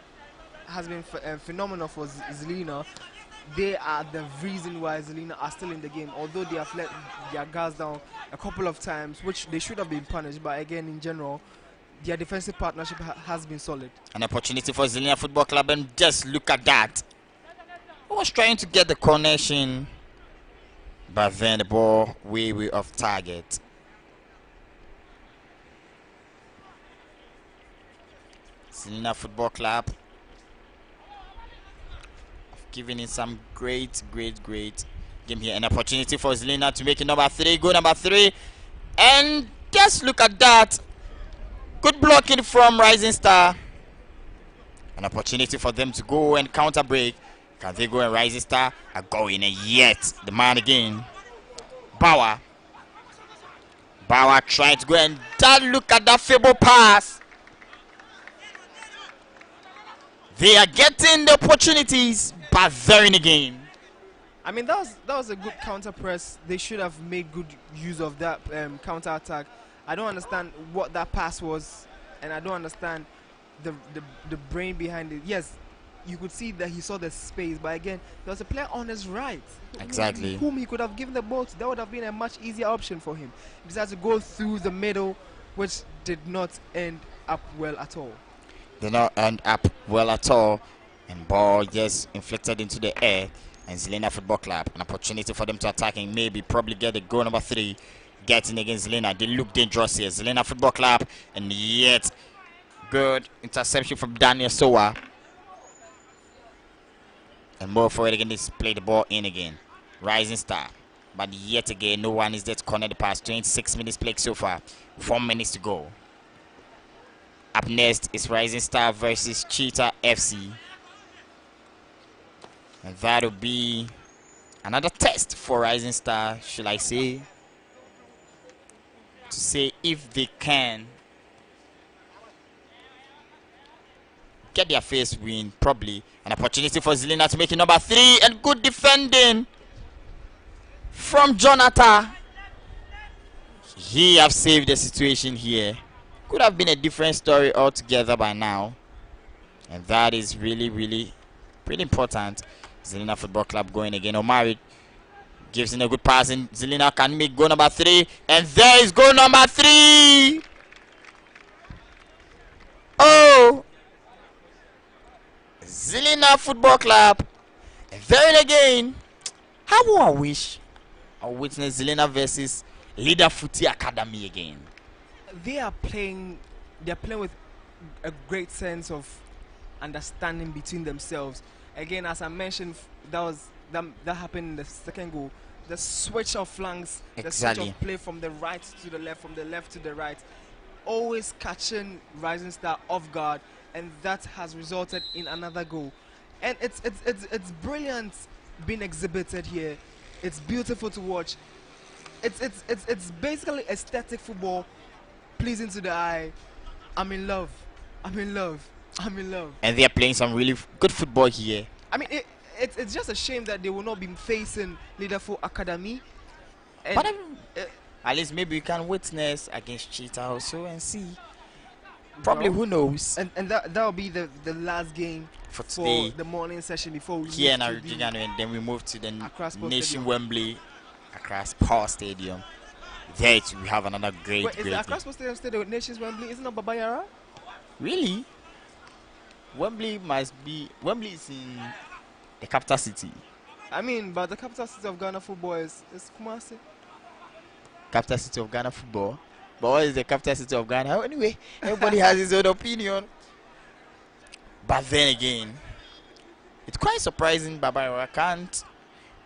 has been phenomenal for Zelina. They are the reason why Zelina are still in the game, although they have let their guards down a couple of times, which they should have been punished. But again, in general, their defensive partnership has been solid. An opportunity for Zelina Football Club, and just look at that. I was trying to get the connection, but then the ball way off target. Zelina Football Club giving it some great game here. An opportunity for Zelina to make it number 3. Goal number 3. And just look at that. Good blocking from Rising Star. An opportunity for them to go and counter break. Can they go, and Rising Star are going, and yet the man again. Bauer trying to go, and that, look at that feeble pass. They are getting the opportunities, but they're in the game. I mean, that was a good counter press. They should have made good use of that counter attack. I don't understand what that pass was, and I don't understand the brain behind it. Yes, you could see that he saw the space, but again, there was a player on his right. Exactly. Whom he could have given the ball to. That would have been a much easier option for him. He decided to go through the middle, which did not end up well at all. Did not end up well at all, and ball just inflicted into the air. And Zelina Football Club, an opportunity for them to attack and maybe probably get the goal number 3. Getting against Zelina. They look dangerous here. Zelina Football Club, and yet good interception from Daniel Sowa. And more forward again, they play the ball in again. Rising Star. But yet again, no one is there to connect the pass. 26 minutes played so far. 4 minutes to go. Up next is Rising Star versus Cheetah FC. And that'll be another test for Rising Star, should I say. To say if they can get their first win, probably. An opportunity for Zelina to make it number 3, and good defending from Jonathan. He have saved the situation here. Could have been a different story altogether by now. And that is really pretty important. Zelina Football Club going again. Omari gives in a good pass, and Zelina can make goal number 3. And there is goal number 3. Oh! Zelina Football Club. And there again. How would I wish I witness Zelina versus Leader Footy Academy again. They're playing with a great sense of understanding between themselves. Again, as I mentioned, that happened in the second goal. The switch of flanks, the switch of play from the right to the left, from the left to the right, always catching Rising Star off guard, and that has resulted in another goal. And it's brilliant being exhibited here. It's beautiful to watch. It's basically aesthetic football, pleasing to the eye. I'm in love. And they are playing some really good football here. I mean, it's just a shame that they will not be facing Leaderful Academy. But at least maybe we can witness against Cheetah also and see. Probably, who knows? And that will be the last game for today, the morning session before we here in Arizona, and then we move to the Nation Wembley, Accra Power Stadium. There we have another great, Wait, is the great Accra thing. Sports Stadium still the Nations Wembley? Isn't it Babayara? Really? Wembley is in the capital city. I mean, but the capital city of Ghana football is Kumasi. Capital city of Ghana football. But what is the capital city of Ghana? Anyway, everybody has his own opinion. But then again, it's quite surprising Baba can't,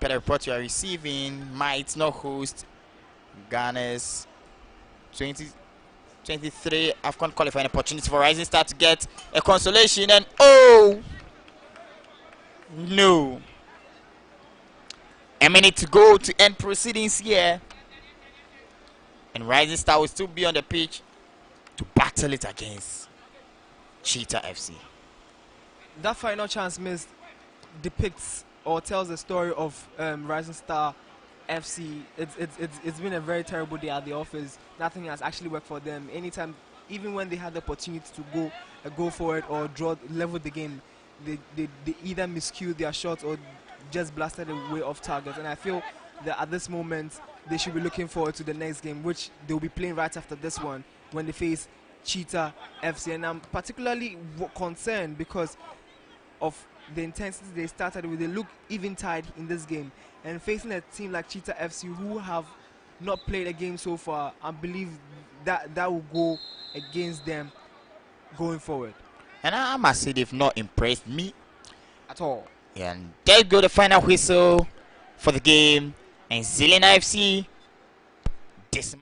per the report you are receiving, might not host Ghana's 2023 AFCON qualifying opportunity for Rising Star to get a consolation. And oh no, a minute to go to end proceedings here. And Rising Star will still be on the pitch to battle it against Cheetah FC. That final chance missed depicts or tells the story of Rising Star FC. It's been a very terrible day at the office. Nothing has actually worked for them. Anytime, even when they had the opportunity to go for it or draw level the game, they either miscued their shots or just blasted away off target. And I feel that at this moment they should be looking forward to the next game, which they'll be playing right after this one when they face Cheetah FC. And I'm particularly concerned because of the intensity they started with. They look even tied in this game, and facing a team like Cheetah FC who have not played a game so far, I believe that will go against them going forward And I must say they've not impressed me. at all. And there go the final whistle for the game. And Zelena FC this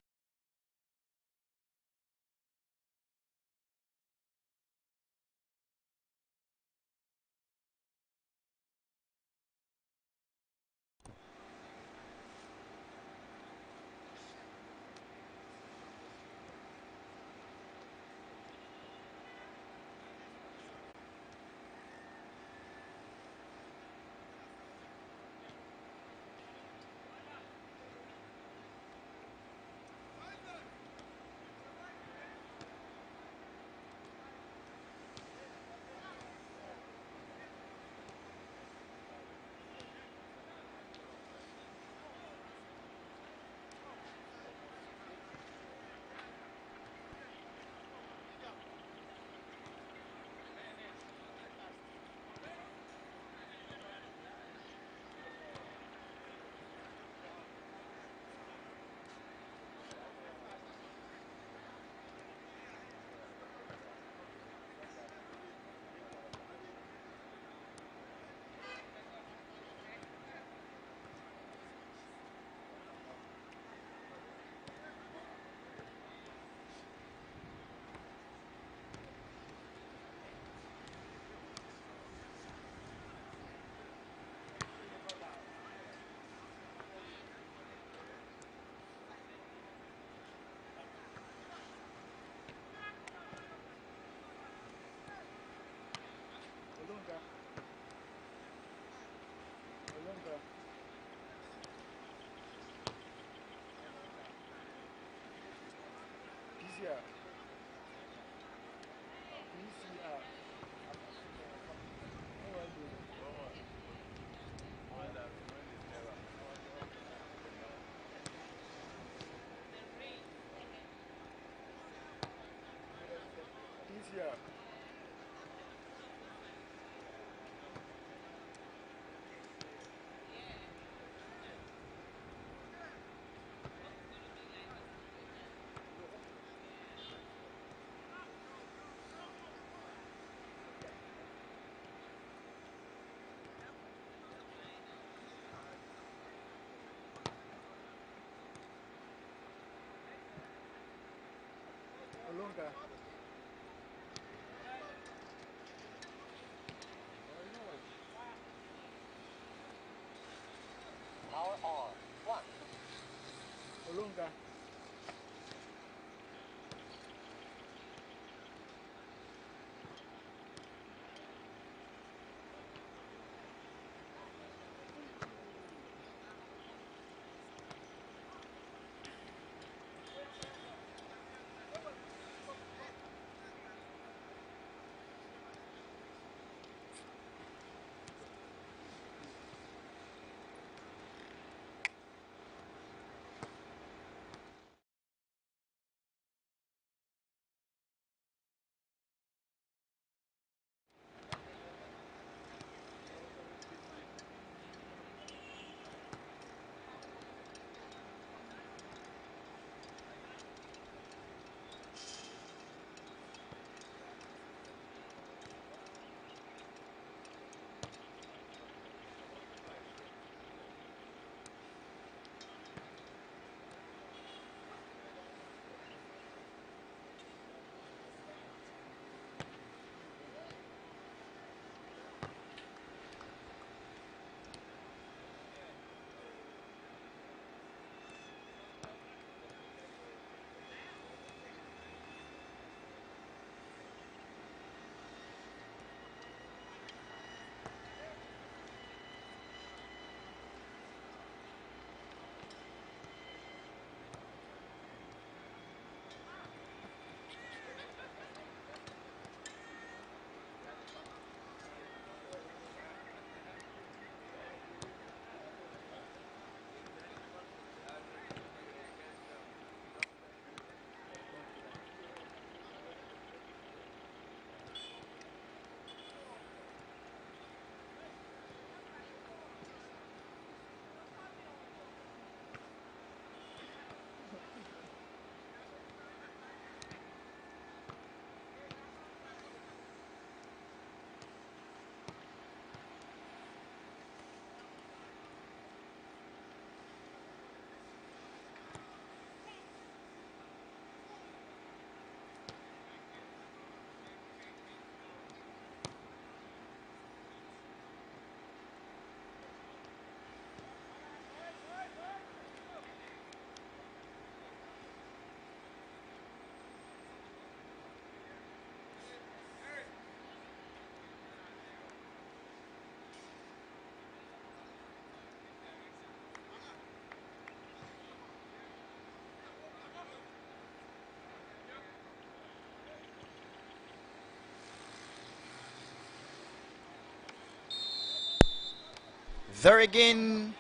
There again,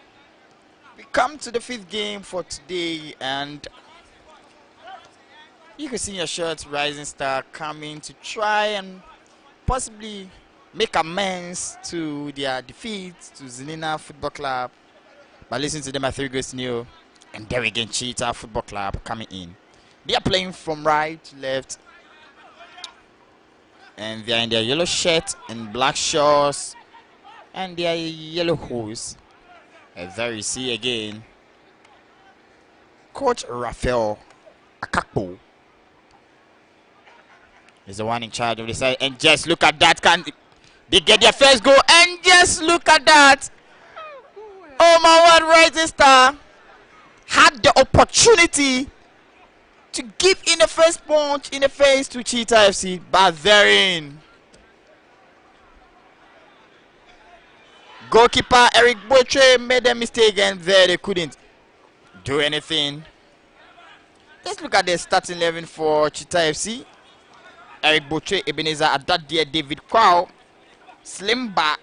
we come to the 5th game for today, and you can see your shirt Rising Star coming to try and possibly make amends to their defeat to Zenina Football Club. But listen to them at 3-0. And there again, Cheetah Football Club coming in. They are playing from right to left. And they are in their yellow shirt and black shorts. And their yellow hose. And there you see again Coach Raphael Akakpo is the one in charge of the side. And just look at that. Can they get their first goal? And just look at that. Oh my word, Rising Star had the opportunity to give in the first punch in the face to Cheetah FC, but therein goalkeeper Eric Boche made a mistake, and there they couldn't do anything. Let's look at the starting 11 for Cheetah FC. Eric Boche, Ebenezer Adadia, David Kwao, Slimba,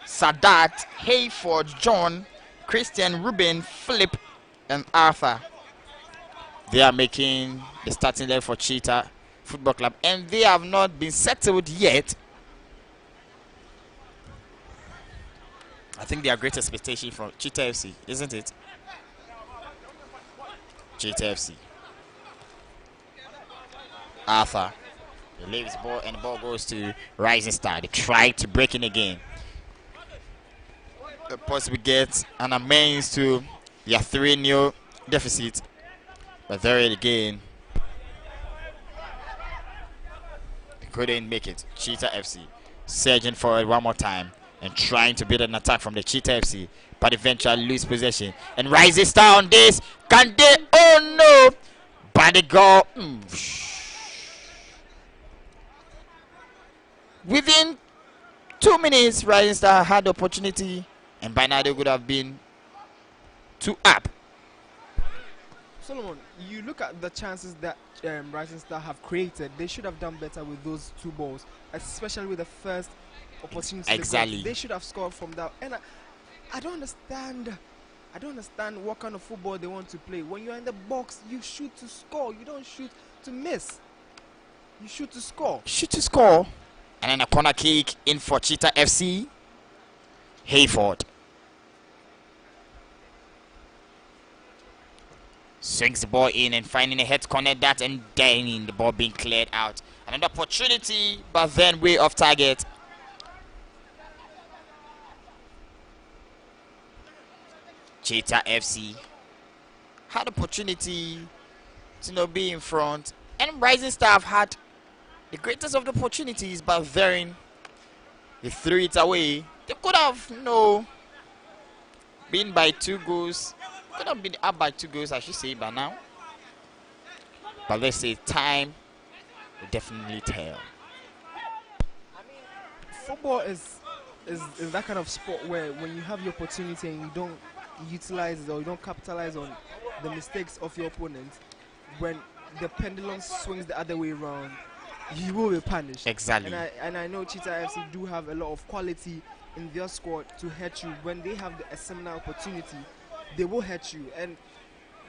Sadat, Hayford, John, Christian, Ruben, Philip, and Arthur. They are making the starting 11 for Cheetah Football Club, and they have not been settled yet. I think their great expectation from Cheetah FC, isn't it? Cheetah FC. Arthur. He leaves the ball, and the ball goes to Rising Star. They try to break in again. They possibly get an amends to their 3-0 deficit. But there again, they couldn't make it. Cheetah FC surging forward one more time and trying to build an attack from the Cheetah FC, but eventually lose possession. And Rising Star on this. Can they? Oh no! But they go. Within 2 minutes, Rising Star had the opportunity, and by now they would have been 2 up. Solomon, you look at the chances that Rising Star have created. They should have done better with those 2 balls, especially with the first opportunity. Exactly. They should have scored from that. And I don't understand. I don't understand what kind of football they want to play. When you're in the box, you shoot to score. You don't shoot to miss. You shoot to score. Shoot to score. And then a corner kick in for Cheetah FC. Hayford swings the ball in and finding a head corner that, and then the ball being cleared out. Another opportunity, but then way off target. Cheetah FC had opportunity to be in front, and Rising Star have had the greatest of the opportunities, but then they threw it away. They could have been by 2 goals. Could have been up by 2 goals, I should say, by now. But let's say time will definitely tell. Football is that kind of sport where when you have your opportunity and you don't utilize it or you don't capitalize on the mistakes of your opponent, when the pendulum swings the other way around, you will be punished. Exactly. And I know Cheetah FC do have a lot of quality in their squad to hurt you. When they have a similar opportunity, they will hurt you. And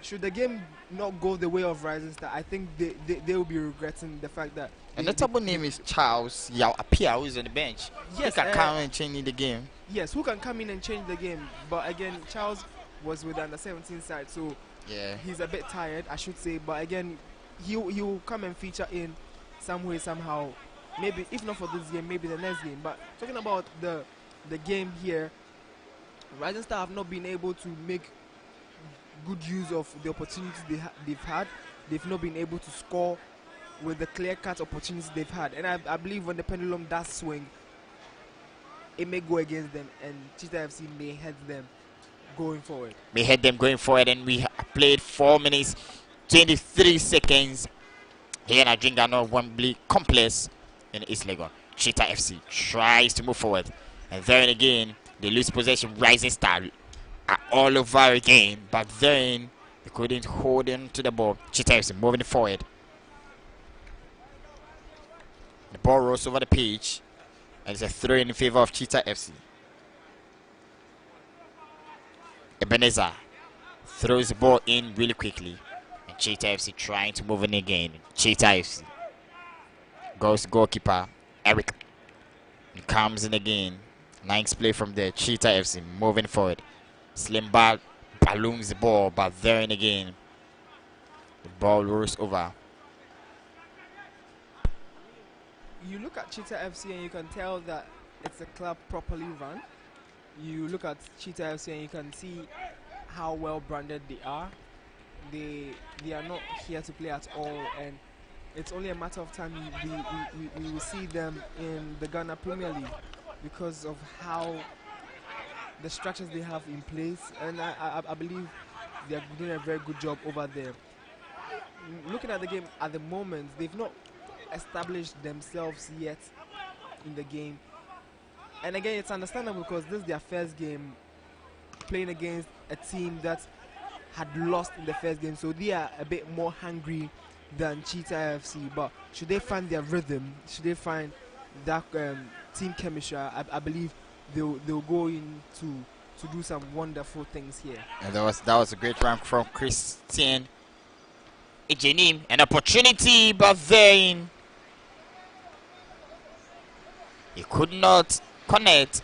should the game not go the way of Rising Star, I think they will be regretting the fact that. And the table name is Charles Yao Apia, who is on the bench. Yes, he can come and change the game. Yes, who can come in and change the game. But again, Charles was with the under-17 side, so yeah, he's a bit tired, I should say. But again, he will come and feature in some way, somehow. Maybe, if not for this game, maybe the next game. But talking about the game here, Rising Star have not been able to make good use of the opportunities they've had. They've not been able to score with the clear-cut opportunities they've had. And I believe when the pendulum does swing, it may go against them, and Cheetah FC may hurt them going forward. May hurt them going forward, and we played 4 minutes, 23 seconds here at Jingano Wembley Complex in East Legon. Cheetah FC tries to move forward, and then again they lose possession. Rising Star are all over again, but then they couldn't hold in to the ball. Cheetah FC moving forward. The ball rolls over the pitch, and it's a throw in favor of Cheetah FC. Ebenezer throws the ball in really quickly. And Cheetah FC trying to move in again. Cheetah FC goes to goalkeeper Eric. He comes in again. Nice play from there. Cheetah FC moving forward. Slim Ball balloons the ball, but there and again. The ball rolls over. You look at Cheetah FC and you can tell that it's a club properly run. You look at Cheetah FC and you can see how well branded they are. They are not here to play at all, and it's only a matter of time we will see them in the Ghana Premier League because of how the structures they have in place, and I believe they are doing a very good job over there. Looking at the game at the moment, they've not established themselves yet in the game, and again it's understandable because this is their first game playing against a team that had lost in the first game, so they are a bit more hungry than Cheetah FC. But should they find their rhythm, should they find that team chemistry, I believe they'll go in to do some wonderful things here. And that was a great run from Christian Ejenim. An opportunity, but then he could not connect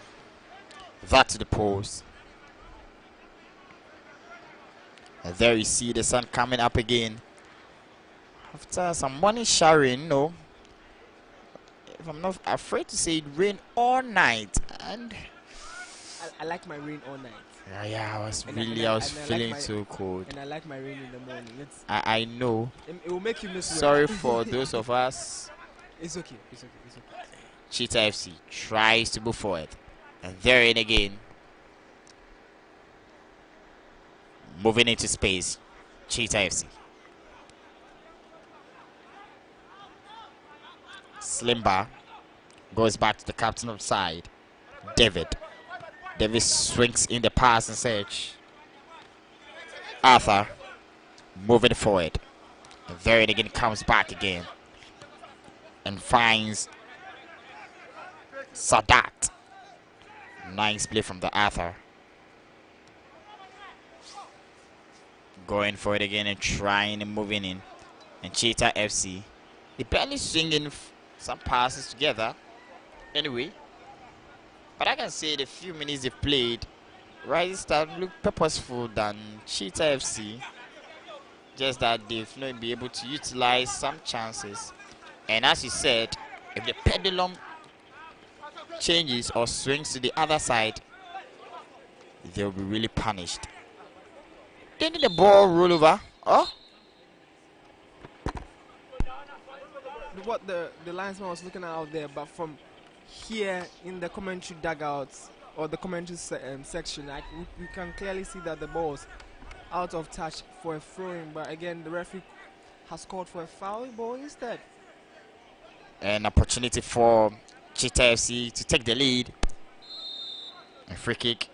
that to the post. And there you see the sun coming up again. After some morning showering, no. If I'm not afraid to say, it rained all night. And I like my rain all night. yeah, I was feeling like so cold. And I like my rain in the morning. I know. It will make you miss. Sorry for those of us. It's okay. It's okay. It's okay. Cheetah FC tries to move forward. And there in again. Moving into space. Cheetah FC. Slimba goes back to the captain of the side. David. Davis swings in the pass and search. Arthur moving forward. And there it again comes back again. And finds Sadat. Nice play from the Arthur. Going for it again and trying and moving in. And Cheetah FC. They barely swinging some passes together. Anyway. But I can say the few minutes they've played, Rising Star look purposeful than Cheetah FC. Just that they've not been able to utilize some chances. And as you said, if the pendulum changes or swings to the other side, they'll be really punished. Didn't the ball roll over? Oh? What the linesman was looking at out there, but from here in the commentary dugouts or the commentary section, we can clearly see that the ball was out of touch for a throw-in, but again the referee has called for a foul ball instead. An opportunity for Cheetah FC to take the lead. A free kick.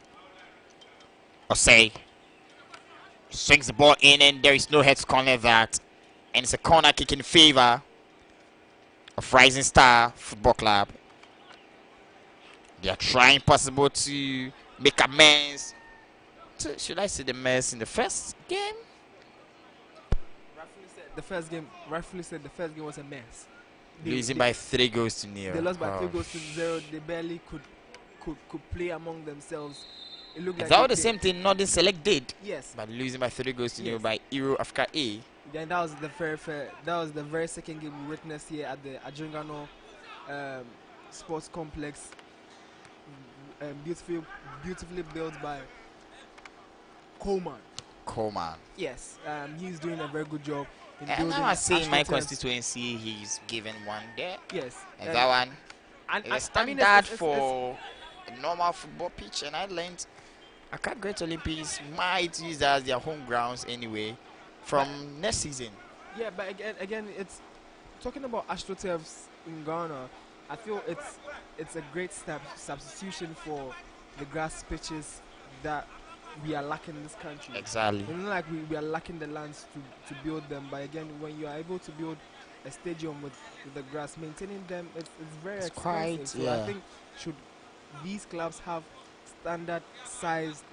Osei swings the ball in and there is no head to corner that. And it's a corner kick in favor of Rising Star Football Club. They are trying possible to make amends. Should I say the mess in the first game? Rightfully said the first game was a mess. Losing by 3 goals to 0. They lost by 3 goals to 0. They barely could play among themselves. It looked like that was the same thing Northern Select did. Yes. But losing by 3 goals to 0 by Euro Africa A. Then that was the very second game we witnessed here at the Adjungano Sports Complex. Beautifully built by Coleman. Yes, he's doing a very good job in building. And I say in my constituency, he's given one there. Yes, and that one is a standard for a normal football pitch. And I learned Accra Great Olympics might use that as their home grounds anyway from next season. Yeah, but again, it's talking about AstroTurfs in Ghana. I feel it's a great substitution for the grass pitches that we are lacking in this country. Exactly. It's not like we are lacking the lands to build them, but again, when you are able to build a stadium with the grass, maintaining them, it's very expensive. Quite, so I think should these clubs have standard sized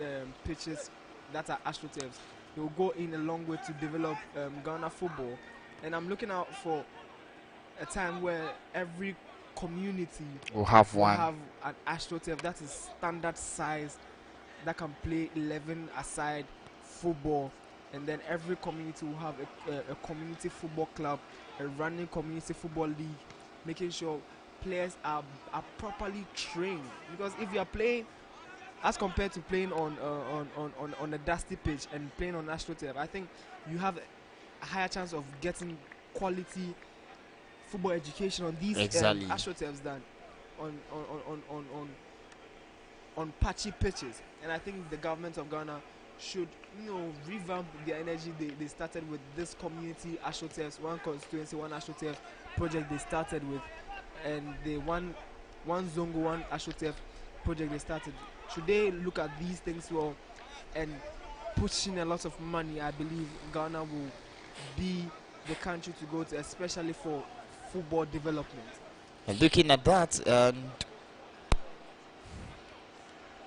pitches that are AstroTurfs. It will go in a long way to develop Ghana football. And I'm looking out for a time where every community We'll have will one. have an AstroTurf that is standard size, that can play 11 aside football, and then every community will have a community football club, a running community football league, making sure players are properly trained. Because if you are playing as compared to playing on a dusty pitch and playing on AstroTurf, I think you have a higher chance of getting quality football education on these Exactly. AstroTurfs than on patchy pitches. And I think the government of Ghana should, revamp the energy they started with this community AstroTurfs, one constituency, one AstroTurf project they started with, and the one Zongo, one AstroTurf project they started. Should they look at these things well and push in a lot of money, I believe Ghana will be the country to go to, especially for football development. And looking at that, and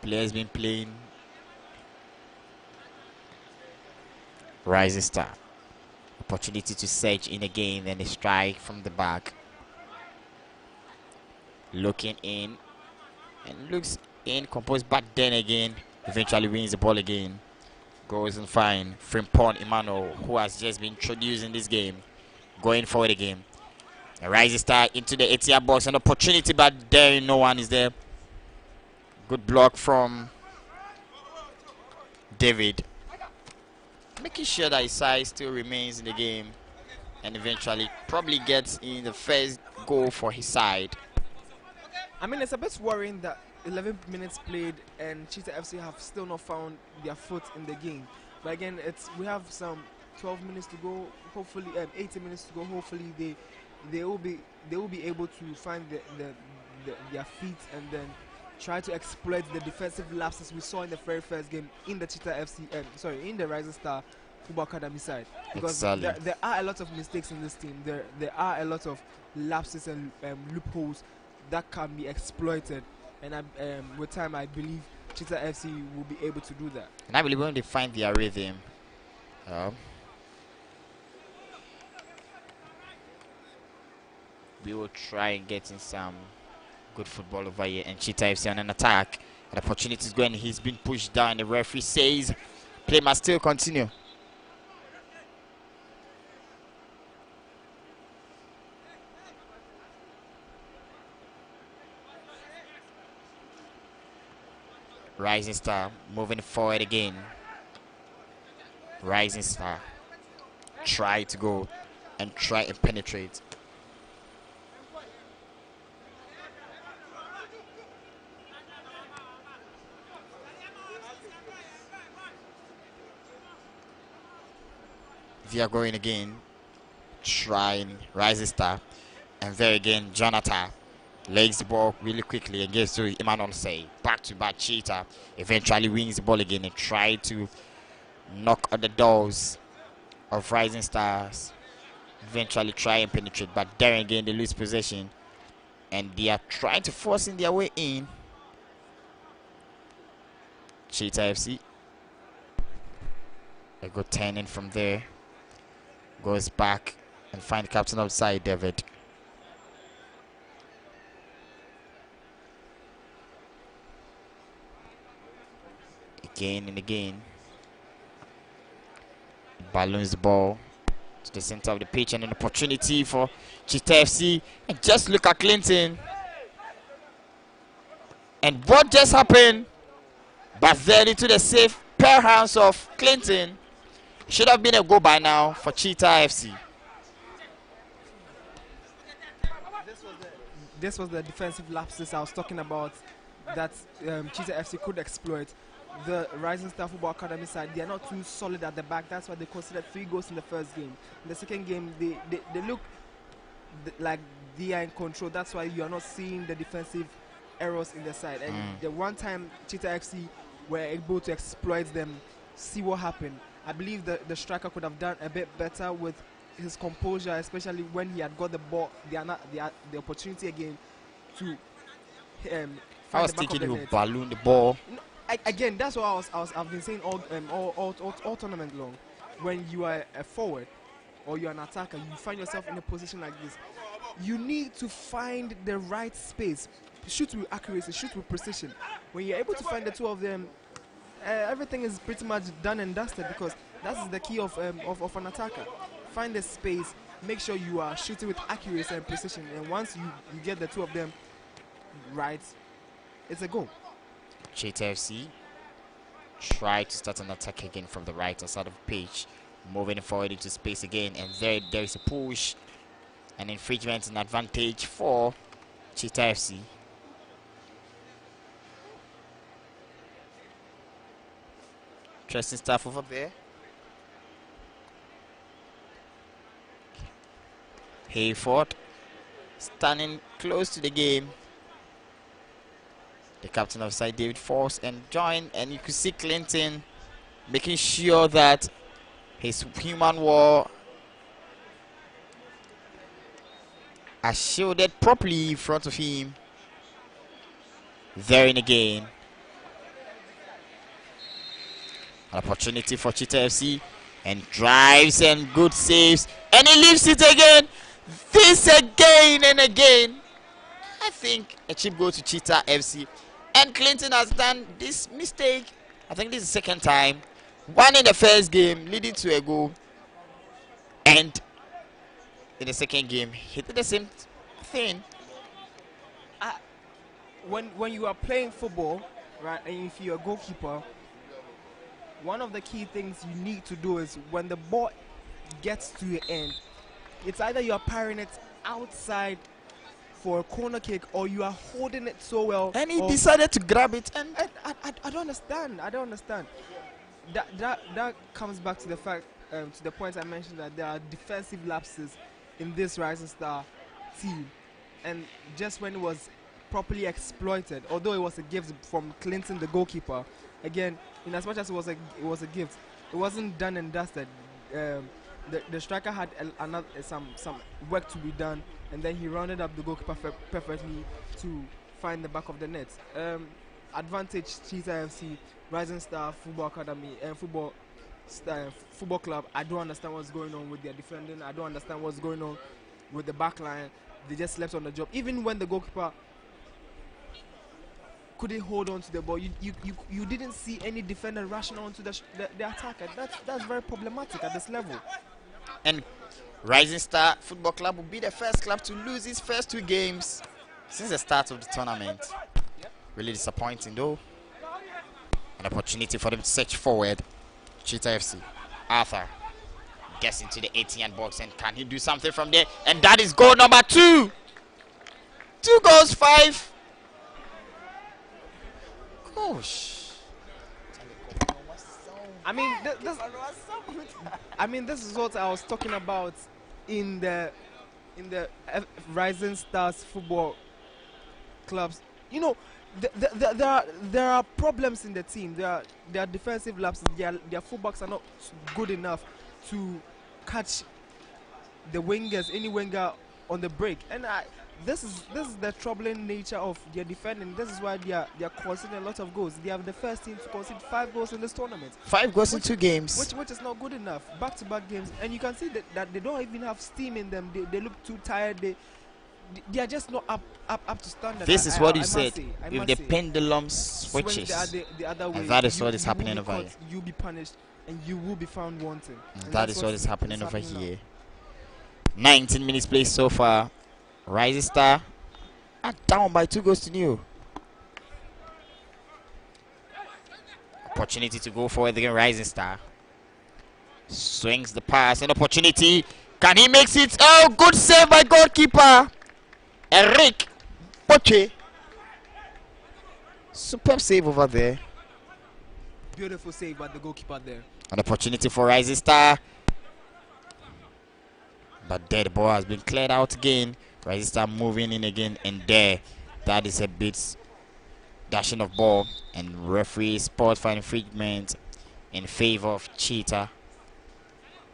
players been playing. Rising Star. Opportunity to surge in again, then a strike from the back. Looking in. And looks in, composed back then again. Eventually wins the ball again. Goes and fine. Frimpong Emmanuel, who has just been introduced in this game. Going forward again. A Rising Star into the ATR box. An opportunity, but there no one is there. Good block from David. Making sure that his side still remains in the game. And eventually probably gets in the first goal for his side. I mean, it's a bit worrying that 11 minutes played and Cheetah FC have still not found their foot in the game. But again, we have some 12 minutes to go. Hopefully, 18 minutes to go. Hopefully, they will be able to find their feet and then try to exploit the defensive lapses we saw in the very first game in the Cheetah FC. In the Rising Star Football Academy side. Because Exactly. there are a lot of mistakes in this team. There are a lot of lapses and loopholes that can be exploited, and with time I believe Cheetah FC will be able to do that. And I believe when they find their rhythm, we will try and get in some good football over here. And Cheetah FC on an attack. An opportunity is going. He's been pushed down. The referee says play must still continue. Rising Star moving forward again. Rising Star try to go and try and penetrate. They are going again. Trying Rising Star. And there again, Jonathan legs the ball really quickly and gets to Emmanuel Say. Back to back Cheetah. Eventually wins the ball again and try to knock on the doors of Rising Stars. Eventually try and penetrate. But there again they lose possession. And they are trying to force in their way in. Cheetah FC. A good turning from there. Goes back and find captain of the side, David. Again and again. Balloons the ball to the center of the pitch and an opportunity for Cheetah FC. And just look at Clinton. And what just happened? But then into the safe pair hands of Clinton. Should have been a goal by now for Cheetah FC. This was the defensive lapses I was talking about that Cheetah FC could exploit. The Rising Star Football Academy side, they are not too solid at the back. That's why they conceded 3 goals in the first game. In the second game, they look like they are in control. That's why you are not seeing the defensive errors in the side. And the one time Cheetah FC were able to exploit them, see what happened. I believe the striker could have done a bit better with his composure, especially when he had got the ball, the opportunity again to I was thinking he would balloon the ball. again, that's what I've been saying all tournament long. When you are a forward or you're an attacker, you find yourself in a position like this. You need to find the right space. Shoot with accuracy, shoot with precision. When you're able to find the two of them, everything is pretty much done and dusted, because that is the key of an attacker. Find the space, make sure you are shooting with accuracy and precision, and once you get the two of them right, it's a goal. Cheetah FC try to start an attack again from the right side of the pitch, moving forward into space again, and there is a push, an infringement, an advantage for Cheetah FC. Interesting stuff over there. Hayford standing close to the game. The captain of side, David Force, and you could see Clinton making sure that his human wall are shielded properly in front of him. There in again. An opportunity for Cheetah FC, and drives and good saves, and he leaves it again. This again and again. I think a cheap goal to Cheetah FC. And Clinton has done this mistake. I think this is the second time. One in the first game, leading to a goal. And in the second game, he did the same thing. When you are playing football, right, and if you're a goalkeeper, one of the key things you need to do is when the ball gets to the end, it's either you are parrying it outside for a corner kick, or you are holding it so well. And he decided to grab it. And I don't understand. I don't understand. That comes back to the fact, to the point I mentioned, that there are defensive lapses in this Rising Star team, and just when it was properly exploited, although it was a gift from Clinton, the goalkeeper, again, in as much as it was a gift, it wasn't done and dusted. The striker had some work to be done, and then he rounded up the goalkeeper perfectly to find the back of the net. Advantage Cheetah FC, Rising Star Football Academy, and football club. I don't understand what's going on with their defending. I don't understand what's going on with the back line. They just slept on the job. Even when the goalkeeper couldn't hold on to the ball, you didn't see any defender rushing onto the attacker. That's very problematic at this level. And Rising Star Football Club will be the first club to lose its first 2 games since the start of the tournament. Really disappointing though. An opportunity for them to search forward. Cheetah FC. Arthur gets into the 18-yard box, and can he do something from there? And that is goal number 2. 2 goals, 5. Gosh. I mean, this is what I was talking about in the Rising Stars Football Clubs. You know, there are problems in the team. There are defensive lapses. Their fullbacks are not good enough to catch the wingers, any winger on the break. And this is the troubling nature of their defending. This is why they are conceding a lot of goals. They are the first team to concede 5 goals in this tournament. 5 goals in 2 games. Which is not good enough. Back-to-back games. And you can see that they don't even have steam in them. They look too tired. They are just not up to standard. This is what you said. If the pendulum switches, the other way, and that is what is happening over here. You'll be punished, and you will be found wanting. That is what is happening over here. 19 minutes played so far. Rising Star are down by 2 goals to 0. Opportunity to go forward again. Rising Star swings the pass. An opportunity. Can he make it? Oh, good save by goalkeeper Eric Poche. Superb save over there. Beautiful save by the goalkeeper there. An opportunity for Rising Star, but there the ball has been cleared out again. Rising Star moving in again, and there, that is a bit dashing of ball, and referee sport for infringement in favor of Cheetah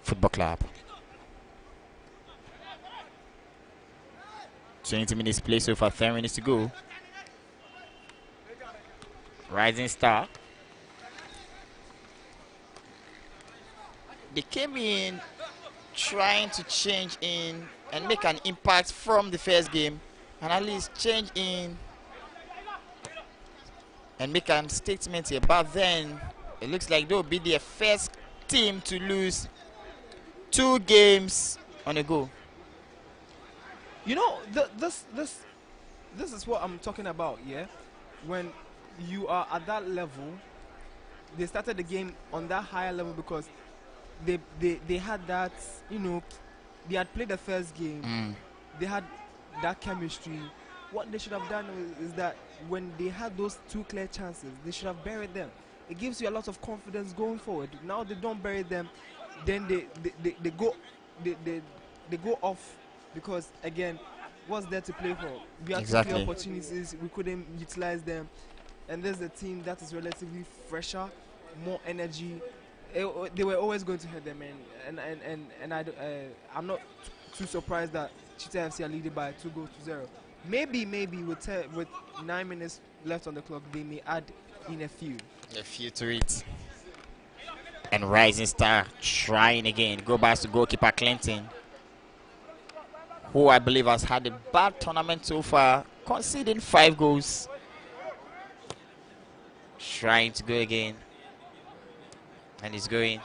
Football Club. 20 minutes play so far, 10 minutes to go. Rising Star they came in trying to change in and make an impact from the first game, and at least change in and make a statement here. But then it looks like they'll be the first team to lose 2 games on a go. You know, this is what I'm talking about. Yeah, when you are at that level, they started the game on that higher level because they had that, you know, they had played the first game, they had that chemistry. What they should have done is that when they had those 2 clear chances, they should have buried them. It gives you a lot of confidence going forward. Now they don't bury them, then they go they go off because again, what's there to play for? We had 2 clear Exactly. opportunities, we couldn't utilize them, and there's a team that is relatively fresher, more energy. They were always going to hurt them, I'm not too surprised that Cheetah FC are leading by 2-0. Maybe with 9 minutes left on the clock, they may add in a few. A few to it. And Rising Star trying again. Go back to goalkeeper Clinton, who I believe has had a bad tournament so far, conceding 5 goals. Trying to go again. And he's going.